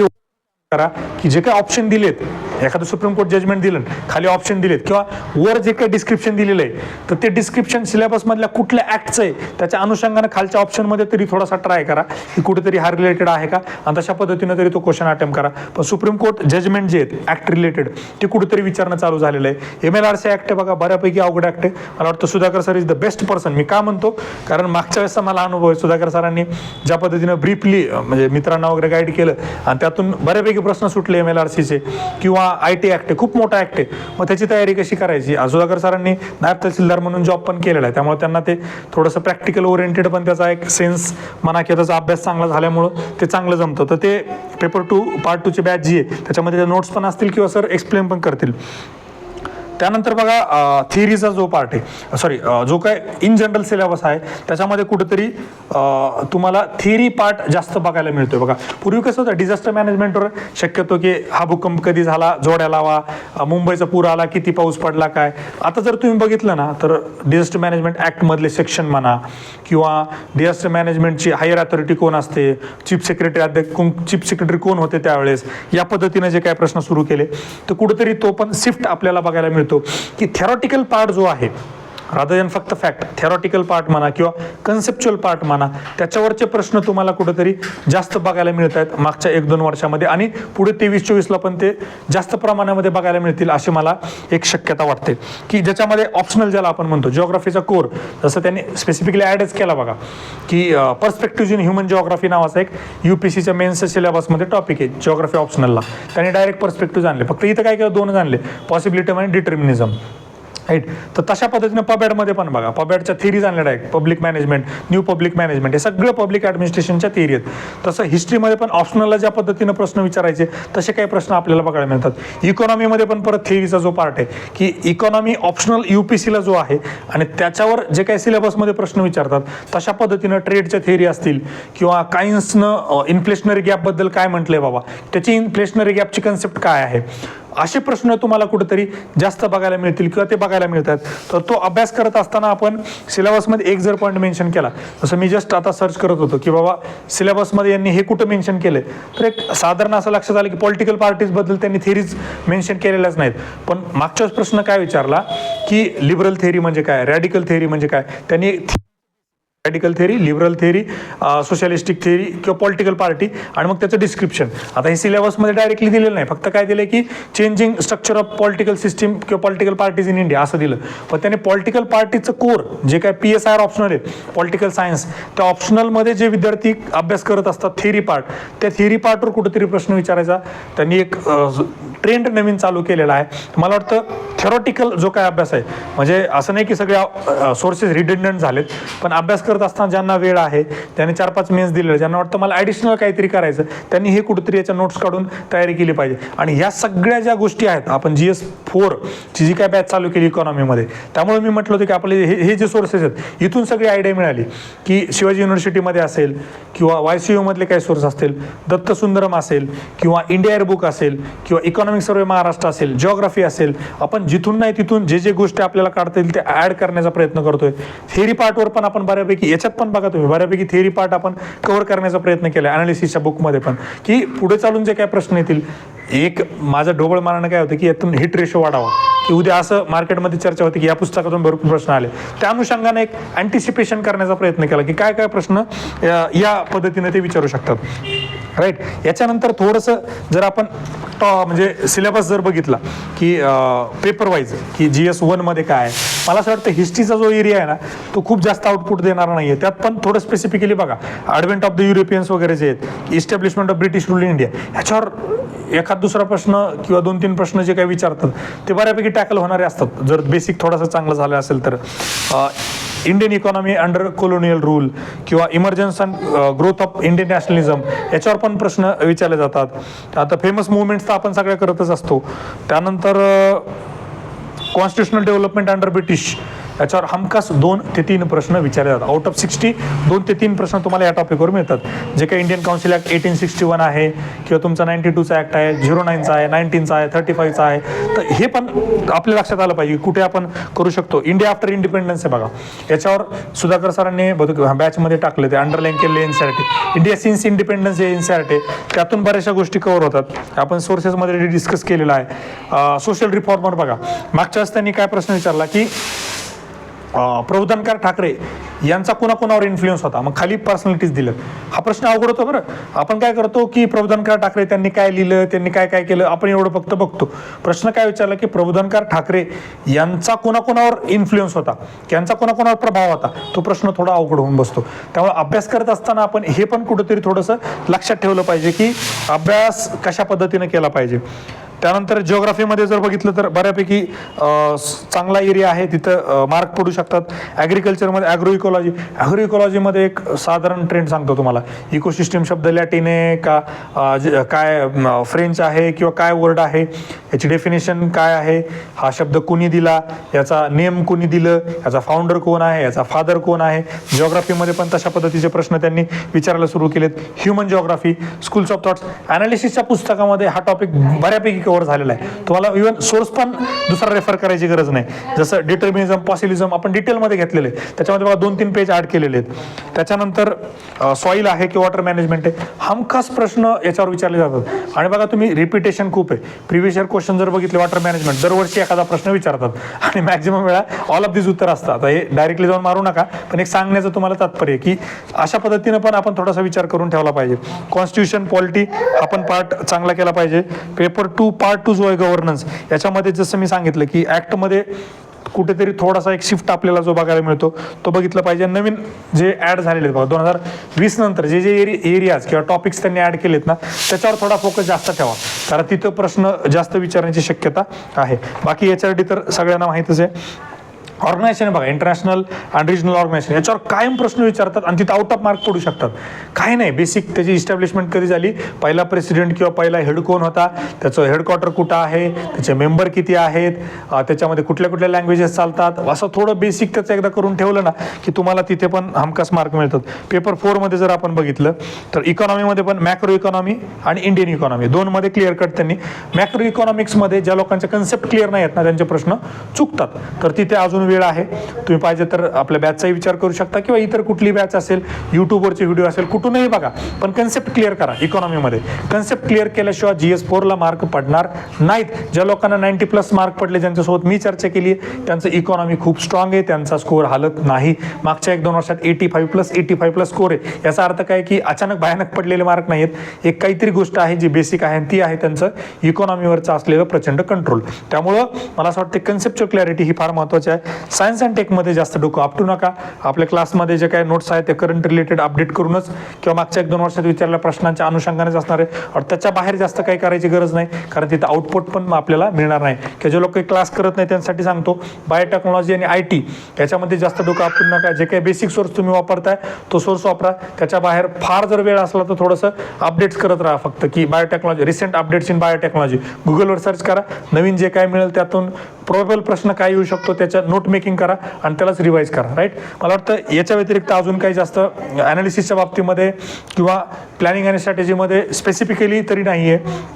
करा की जे काही ऑप्शन दिलेत, एखादं सुप्रीम कोर्ट जजमेंट दिलं, खाली ऑप्शन दिलेत, किंवा वर जे काही डिस्क्रिप्शन दिलेलं आहे तर ते डिस्क्रिप्शन सिलेबसमधल्या कुठल्या ऍक्टचं आहे त्याच्या अनुषंगाने खालच्या ऑप्शनमध्ये तरी थोडासा ट्राय करा की कुठेतरी हा रिलेटेड आहे का, आणि तशा पद्धतीनं तरी तो क्वेश्चन अटेम्प्ट करा. पण सुप्रीम कोर्ट जजमेंट जे आहेत ऍक्ट रिलेटेड ते कुठेतरी विचारणं चालू झालेलं आहे. MLRC ऍक्ट आहे बघा, बऱ्यापैकी अवघड ऍक्ट आहे. मला वाटतं Sudhakar sir is the best person. मी का म्हणतो, कारण मागच्या वेळेस मला अनुभव आहे, सुधाकर सरांनी ज्या पद्धतीनं ब्रीफली म्हणजे मित्रांना वगैरे गाईड केलं आणि त्यातून बऱ्यापैकी प्रश्न सुटले MLRCचे, किंवा IT ऍक्ट आहे, खूप मोठा ऍक्ट आहे, मग त्याची तयारी कशी करायची. सुधाकर सरांनी नायब तहसीलदार म्हणून जॉब पण केलेला आहे, त्यामुळे त्यांना ते थोडंसं प्रॅक्टिकल ओरिएंटेड पण त्याचा एक सेन्स म्हणा किंवा त्याचा अभ्यास चांगला झाल्यामुळं ते चांगलं जमतं. तर ते पेपर 2 पार्ट 2 ची बॅच जी आहे त्याच्यामध्ये नोट्स पण असतील किंवा सर एक्सप्लेन पण करतील. त्यानंतर बघा थिअरीचा जो पार्ट आहे, सॉरी जो काय इन जनरल सिलेबस आहे त्याच्यामध्ये कुठेतरी तुम्हाला थिअरी पार्ट जास्त बघायला मिळतोय. बघा पूर्वी कसं होतं, डिझास्टर मॅनेजमेंटवर शक्यतो की हा भूकंप कधी झाला, जोड्या लावा, मुंबईचा पूर आला, किती पाऊस पडला, काय. आता जर तुम्ही बघितलं ना तर डिझास्टर मॅनेजमेंट ऍक्टमधले सेक्शन म्हणा, किंवा डिझास्टर मॅनेजमेंटची हायर अथॉरिटी कोण असते, चीफ सेक्रेटरी कोण होते त्यावेळेस, या पद्धतीने जे काय प्रश्न सुरू केले तर कुठेतरी तो पण शिफ्ट आपल्याला बघायला मिळतो की थेरॉटिकल पार्ट जो आहे रादर दॅन फक्त फॅक्ट, थेरॉटिकल पार्ट म्हणा किंवा कन्सेप्च्युअल पार्ट म्हणा, त्याच्यावरचे प्रश्न तुम्हाला कुठेतरी जास्त बघायला मिळत आहेत मागच्या 1-2 वर्षामध्ये, आणि पुढे 23-24ला पण ते जास्त प्रमाणामध्ये बघायला मिळतील अशी मला एक शक्यता वाटते. की ज्याच्यामध्ये ऑप्शनल ज्याला आपण म्हणतो जिओग्राफीचा कोर, जसं त्यांनी स्पेसिफिकली ॲडच केला बघा की पर्स्पेक्टिव्ह इन ह्युमन जिओग्राफी नावाचा एक UPSCच्या मेन्सच्या सिलेबसमध्ये टॉपिक आहे जिओग्राफी ऑप्शनलला, त्यांनी डायरेक्ट पर्स्पेक्टिव्ह आणले. फक्त इथं काय केलं, 2 आणले, पॉसिबिलिटी आणि डिटर्मिनिझम, राईट. तर तशा पद्धतीने पबॅडमध्ये पण बघा, पबॅडच्या थिअरीज आणल्या आहेत, public management, new public management, हे सगळं पब्लिक ॲडमिनिस्ट्रेशनच्या थिअरी आहेत. तसं हिस्ट्रीमध्ये पण ऑप्शनलला ज्या पद्धतीनं प्रश्न विचारायचे तसे काही प्रश्न आपल्याला बघायला मिळतात. इकॉनॉमीमध्ये पण परत थिअरीचा जो पार्ट आहे की इकॉनॉमी ऑप्शनल UPSCला जो आहे आणि त्याच्यावर जे काही सिलेबसमध्ये प्रश्न विचारतात तशा पद्धतीनं ट्रेडच्या थिअरी असतील, किंवा काइन्सनं इन्फ्लेशनरी गॅपबद्दल काय म्हटलंय बाबा, त्याची इन्फ्लेशनरी गॅपची कन्सेप्ट काय आहे, असे प्रश्न तुम्हाला कुठेतरी जास्त बघायला मिळतील किंवा ते बघायला मिळतात. तर तो अभ्यास करत असताना आपण सिलेबसमध्ये एक जर पॉईंट मेन्शन केला, जसं मी जस्ट आता सर्च करत होतो की बाबा सिलेबसमध्ये यांनी हे कुठं मेन्शन केलंय, तर एक साधारण असं लक्षात आलं की पॉलिटिकल पार्टीजबद्दल त्यांनी थेरीज मेन्शन केलेल्याच नाहीत. पण मागच्याच प्रश्न काय विचारला की लिबरल थेरी म्हणजे काय, रॅडिकल थेरी म्हणजे काय, त्यांनी radical theory, liberal theory, socialistic theory किंवा पॉलिटिकल पार्टी आणि मग त्याचं डिस्क्रिप्शन. आता हे सिलेबसमध्ये डायरेक्टली दिलेलं नाही, फक्त काय दिलं की changing structure of political system किंवा पॉलिटिकल पार्टीज इन इंडिया असं दिलं. पण त्याने पॉलिटिकल पार्टीचं कोर जे काय PSIR ऑप्शनल आहे पॉलिटिकल सायन्स, त्या ऑप्शनलमध्ये जे विद्यार्थी अभ्यास करत असतात थेरी पार्ट, त्या थेरी पार्टवर कुठेतरी प्रश्न विचारायचा त्यांनी एक ट्रेंड नवीन चालू केलेला आहे. मला वाटतं थेरॉटिकल जो काय अभ्यास आहे, म्हणजे असं नाही की सगळे सोर्सेस रिडंडंट झालेत, पण अभ्यास करत असताना ज्यांना वेळ आहे त्यांनी 4-5 मेन्स दिलेले, ज्यांना वाटतं मला ॲडिशनल काहीतरी करायचं, त्यांनी हे कुठेतरी याच्या नोट्स काढून तयारी केली पाहिजे. आणि ह्या सगळ्या ज्या गोष्टी आहेत, आपण GS4 ची जी काय बॅच चालू केली इकॉनॉमीमध्ये, त्यामुळे मी म्हटलं होतं की आपले हे जे सोर्सेस आहेत इथून सगळी आयडिया मिळाली की शिवाजी युनिव्हर्सिटीमध्ये असेल किंवा YCU मधले काही सोर्स असतील, दत्त सुंदरम असेल किंवा इंडिया एअर बुक असेल किंवा इकॉनॉमिक सर्वे महाराष्ट्र असेल, जिओग्राफी असेल, आपण जिथून नाही तिथून जे जे गोष्टी आपल्याला काढता येईल ते ॲड करण्याचा प्रयत्न करतोय. थेरी पार्टवर पण आपण बऱ्यापैकी, याच्यात पण बघा तुम्ही बऱ्यापैकी थेरी पार्ट आपण कव्हर करण्याचा प्रयत्न केला अनालिसिसच्या बुकमध्ये पण, की पुढे चालून जे काय प्रश्न येतील, एक माझं ढोबळ मानणं काय होतं की यातून हिट रेशो वाढावा, की उद्या असं मार्केटमध्ये चर्चा होती की या पुस्तकातून भरपूर प्रश्न आले, त्या अनुषंगाने एक अँटिसिपेशन करण्याचा प्रयत्न केला की काय काय प्रश्न या पद्धतीने ते विचारू शकतात. राईट. याच्यानंतर थोडंसं जर आपण म्हणजे सिलेबस जर बघितला की पेपर वाईज की GS1 मध्ये काय आहे, मला असं वाटतं हिस्ट्रीचा जो एरिया आहे ना तो खूप जास्त आउटपुट देणारा नाही आहे. त्यात पण थोडं स्पेसिफिकली बघा, ॲडव्हेंट ऑफ द युरोपियन्स वगैरे जे आहेत, establishment of British rule in India, ह्याच्यावर एखाद दुसरा प्रश्न किंवा 2-3 प्रश्न जे काही विचारतात ते बऱ्यापैकी टॅकल होणारे असतात जर बेसिक थोडासा चांगलं झालं असेल तर. Indian economy under colonial rule किंवा emergence and growth of Indian nationalism, याच्यावर पण प्रश्न विचारले जातात. आता फेमस मुवमेंट्स तर आपण सगळ्या करतच असतो. त्यानंतर कॉन्स्टिट्युशनल डेव्हलपमेंट अंडर ब्रिटिश, याच्यावर हमखास 2 ते 3 प्रश्न विचारले जातात. आउट ऑफ 60 2 ते 3 प्रश्न तुम्हाला या टॉपिकवर मिळतात. जे काही इंडियन काउन्सिल ॲक्ट 1861 आहे किंवा तुमचा 92चा ॲक्ट आहे, 09चा आहे, 19चा आहे, 35चा आहे, तर हे पण आपल्या लक्षात आलं पाहिजे कुठे आपण करू शकतो. इंडिया आफ्टर इंडिपेंडन्स आहे बघा, याच्यावर सुधाकर सरांनी बॅचमध्ये टाकले, ते अंडरलाईन केलेले NCERT. इंडिया सिन्स इंडिपेंडन्स हे NCERT, त्यातून बऱ्याचशा गोष्टी कव्हर होतात, आपण सोर्सेसमध्ये डिस्कस केलेला आहे. सोशल रिफॉर्मर बघा, मागच्याच त्यांनी काय प्रश्न विचारला की प्रबोधनकार ठाकरे यांचा कोणाकोणावर इन्फ्लुएन्स होता, मग खाली पर्सनॅलिटीज दिलं. हा प्रश्न अवघड होतो बरं. आपण काय करतो की प्रबोधनकार ठाकरे त्यांनी काय लिहिलं, त्यांनी काय काय केलं, आपण एवढं फक्त बघतो. प्रश्न काय विचारला की प्रबोधनकार ठाकरे यांचा कोणाकोणावर इन्फ्लुएन्स होता, यांचा कोणाकोणावर प्रभाव होता, तो प्रश्न थोडा अवघड होऊन बसतो. त्यामुळे अभ्यास करत असताना आपण हे पण कुठेतरी थोडंसं लक्षात ठेवलं पाहिजे की अभ्यास कशा पद्धतीने केला पाहिजे. त्यानंतर जिओग्राफीमध्ये जर बघितलं तर बऱ्यापैकी चांगला एरिया आहे, तिथं मार्क पडू शकतात. ॲग्रिकल्चरमध्ये ॲग्रो इकॉलॉजीमध्ये एक साधारण ट्रेंड सांगतो तुम्हाला. इकोसिस्टम शब्द लॅटिन आहे का काय फ्रेंच आहे किंवा काय वर्ड आहे, याची डेफिनेशन काय आहे, हा शब्द कोणी दिला, याचा नेम कोणी दिलं, याचा फाउंडर कोण आहे, याचा फादर कोण आहे. जिओग्राफीमध्ये पण तशा पद्धतीचे प्रश्न त्यांनी विचारायला सुरू केलेत. Human geography, schools of thoughts, ॲनालिसिसच्या पुस्तकामध्ये हा टॉपिक बऱ्यापैकी कव्हर झालेला आहे. तुम्हाला इव्हन सोर्स पण दुसरा रेफर करायची गरज नाही. जसं डिटर्मिनिझम, पॉसिबिलिझम आपण डिटेलमध्ये घेतलेले, त्याच्यामध्ये बघा 2-3 पेज ॲड केलेले आहेत. त्याच्यानंतर सॉईल आहे की वॉटर मॅनेजमेंट आहे, हमखास प्रश्न याच्यावर विचारले जातात. आणि बघा तुम्ही रिपिटेशन खूप आहे. प्रिव्हियस इयर क्वेश्चन जर बघितले वॉटर मॅनेजमेंट दरवर्षी एखादा प्रश्न विचारतात आणि मॅक्झिमम वेळा ऑल ऑफ दिस उत्तर असतात. हे डायरेक्टली जाऊन मारू नका, पण एक सांगण्याचं तुम्हाला तात्पर्य की अशा पद्धतीनं पण आपण थोडासा विचार करून ठेवला पाहिजे. कॉन्स्टिट्यूशन पॉलिटी हा पण पार्ट चांगला केला पाहिजे. पेपर 2 पार्ट 2 जो आहे गव्हर्नन्स, याच्यामध्ये जसं मी सांगितलं की ॲक्टमध्ये कुठेतरी थोडासा एक शिफ्ट आपल्याला जो बघायला मिळतो तो बघितलं पाहिजे. नवीन जे ॲड झालेले आहेत बघा 2020 नंतर जे जे एरियाज किंवा टॉपिक्स त्यांनी ॲड केलेत ना, त्याच्यावर थोडा फोकस जास्त ठेवा, कारण तिथं प्रश्न जास्त विचारण्याची शक्यता आहे. बाकी याच्यासाठी तर सगळ्यांना माहीतच आहे. ऑर्गनायझेशन आहे बघा, इंटरनॅशनल आणि रिजनल ऑर्गनायझेशन, याच्यावर कायम प्रश्न विचारतात आणि तिथं आउट ऑफ मार्क पडू शकतात. काही नाही, बेसिक त्याची इस्टॅब्लिशमेंट कधी झाली, पहिला प्रेसिडेंट किंवा पहिला हेड कोण होता, त्याचं हेडक्वार्टर कुठं आहे, त्याचे मेंबर किती आहेत, त्याच्यामध्ये कुठल्या कुठल्या लँग्वेजेस चालतात, असं थोडं बेसिक त्याचं एकदा करून ठेवलं ना की तुम्हाला तिथे पण हमखास मार्क मिळतात. पेपर 4मध्ये जर आपण बघितलं तर इकॉनॉमीमध्ये पण मॅक्रो इकॉनॉमी आणि इंडियन इकॉनॉमी दोनमध्ये क्लिअर कट त्यांनी. मॅक्रो इकॉनॉमिक्समध्ये ज्या लोकांचे कन्सेप्ट क्लिअर नाही आहेत ना त्यांचे प्रश्न चुकतात, तर तिथे अजून वेळ आहे. तुम्ही पाहिजे तर आपल्या बॅचचाही विचार करू शकता किंवा इतर कुठली बॅच असेल, यूट्यूबवरचे व्हिडिओ असेल, कुठूनही बघा, पण कन्सेप्ट क्लिअर करा. इकॉनॉमीमध्ये कन्सेप्ट क्लिअर केल्याशिवाय GS4ला मार्क पडणार नाहीत. ज्या लोकांना 90+ मार्क पडले, ज्यांच्यासोबत मी चर्चा केली, त्यांचं इकॉनॉमी खूप स्ट्रॉंग आहे, त्यांचा स्कोअर हालत नाही. मागच्या 1-2 वर्षात 85+85+ स्कोअर आहे. याचा अर्थ काय की अचानक भयानक पडलेले मार्क नाहीत, एक काहीतरी गोष्ट आहे जी बेसिक आहे, ती आहे त्यांचं इकॉनॉमीवरचं असलेलं प्रचंड कंट्रोल. त्यामुळं मला असं वाटतं कन्सेप्च्युअल क्लॅरिटी ही फार महत्त्वाची आहे. सायन्स अँड टेकमध्ये जास्त डोकं आपटू नका. आपल्या क्लासमध्ये जे काही नोट्स आहेत ते करंट रिलेटेड अपडेट करूनच किंवा मागच्या 1-2 वर्षात विचारलेल्या प्रश्नांच्या अनुषंगानेच असणार आहे, और त्याच्या बाहेर जास्त काही करायची गरज नाही, कारण तिथं आउटपुट पण आपल्याला मिळणार नाही. की जे लोक क्लास करत नाही त्यांसाठी सांगतो, बायोटेक्नॉलॉजी आणि IT याच्यामध्ये जास्त डोकं आपटू नका. जे काही बेसिक सोर्स तुम्ही वापरताय तो सोर्स वापरा. त्याच्या बाहेर फार जर वेळ असला तर थोडंसं अपडेट्स करत राहा, फक्त की biotechnology, recent updates in biotechnology गुगलवर सर्च करा, नवीन जे काय मिळेल त्यातून प्रोबेबल प्रश्न काय येऊ शकतो त्याच्या नोट मेकिंग करा आणि त्यालाच रिवाईज करा. राईट, मला वाटतं याच्या व्यतिरिक्त अजून काही जास्त ॲनालिसिसच्या बाबतीमध्ये किंवा प्लॅनिंग आणि स्ट्रॅटेजीमध्ये स्पेसिफिकली तरी नाही आहे.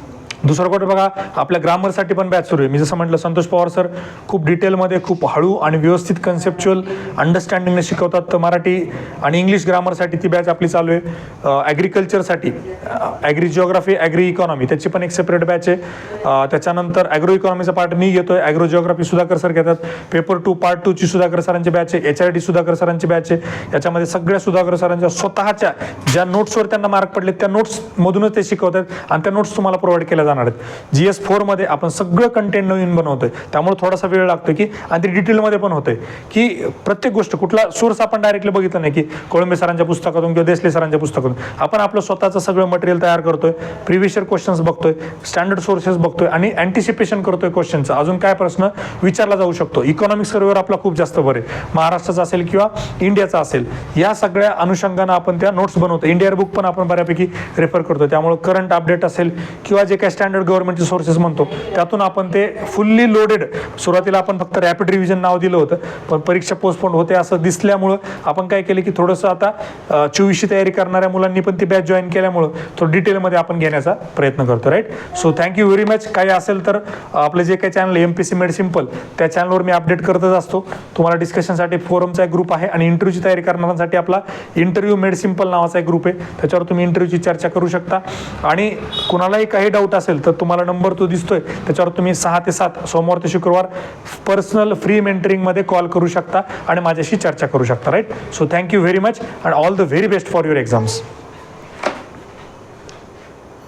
दुसरं गोष्ट बघा, आपल्या ग्रामरसाठी पण बॅच सुरू आहे. मी जसं म्हटलं, संतोष पवार सर खूप डिटेलमध्ये, खूप हळू आणि व्यवस्थित कन्सेप्च्युअल अंडरस्टँडिंगने शिकवतात. तर मराठी आणि इंग्लिश ग्रामरसाठी ती बॅच आपली चालू आहे. ॲग्रिकल्चरसाठी ॲग्री जिओग्राफी, ॲग्री इकॉनॉमी त्याची पण एक सेपरेट बॅच आहे. त्याच्यानंतर ॲग्रो इकॉनॉमीचा पार्ट मी घेतोय, ॲग्रो जिओग्राफी सुधाकर सर घेतात. पेपर 2 पार्ट 2ची सुधाकर सरांची बॅच आहे. HRD सुधाकर सरांची बॅच आहे. याच्यामध्ये सगळ्या सुधाकर सरांच्या स्वतःच्या ज्या नोट्सवर त्यांना मार्क पडले त्या नोट्समधूनच ते शिकवतात आणि त्या नोट्स तुम्हाला प्रोव्हाइड केल्या जाणार आहेत. GS4मध्ये आपण सगळं कंटेंट नवीन बनवतोय, त्यामुळे थोडासा वेळ लागतो की, आणि ते डिटेलमध्ये पण होतंय की प्रत्येक गोष्ट, कुठला सोर्स आपण डायरेक्टली बघितलं नाही की कोळंबे सरांच्या पुस्तकातून किंवा देसले सरांच्या पुस्तकातून. आपण आपलं स्वतःचं सगळं मटेरियल तयार करतोय, प्रिव्हियस इयर क्वेश्चन्स बघतोय, स्टँडर्ड सोर्सेस बघतोय आणि अँटिसिपेशन करतोय क्वेश्चनचं, अजून काय प्रश्न विचारला जाऊ शकतो. इकॉनॉमिक सर्वेवर आपला खूप जास्त भर आहे, महाराष्ट्राचा असेल किंवा इंडियाचा असेल, या सगळ्या अनुषंगानं आपण त्या नोट्स बनवतो. इंडिया बुक पण आपण बऱ्यापैकी रेफर करतो, त्यामुळे करंट अपडेट असेल किंवा जे काही स्टँडर्ड गव्हर्नमेंटचे सोर्सेस म्हणतो त्यातून आपण ते फुल्ली लोडेड. सुरुवातीला आपण फक्त रॅपिड रिव्हिजन नाव दिलं होतं, पण परीक्षा पोस्टपोन होते असं दिसल्यामुळं आपण काय केलं की थोडंसं आता 24ची तयारी करणाऱ्या मुलांनी पण ती बॅच जॉईन केल्यामुळं थोडं डिटेलमध्ये आपण घेण्याचा प्रयत्न करतो. Right, so thank you very much. काही असेल तर आपलं जे काही चॅनल MPSC मेड सिम्पल, त्या चॅनलवर मी अपडेट करतच असतो. तुम्हाला डिस्कशनसाठी फोरमचा एक ग्रुप आहे आणि इंटरव्ह्यूची तयारी करणाऱ्यांसाठी आपला इंटरव्ह्यू मेड सिम्पल नावाचा एक ग्रुप आहे, त्याच्यावर तुम्ही इंटरव्ह्यूची चर्चा करू शकता. आणि कुणालाही काही डाऊट असेल तर तुम्हाला नंबर तो दिसतोय त्याच्यावर तुम्ही 6 ते 7 सोमवार ते शुक्रवार पर्सनल फ्री मेंटरिंगमध्ये कॉल करू शकता आणि माझ्याशी चर्चा करू शकता. Right, so thank you very much and all the very best for your exams.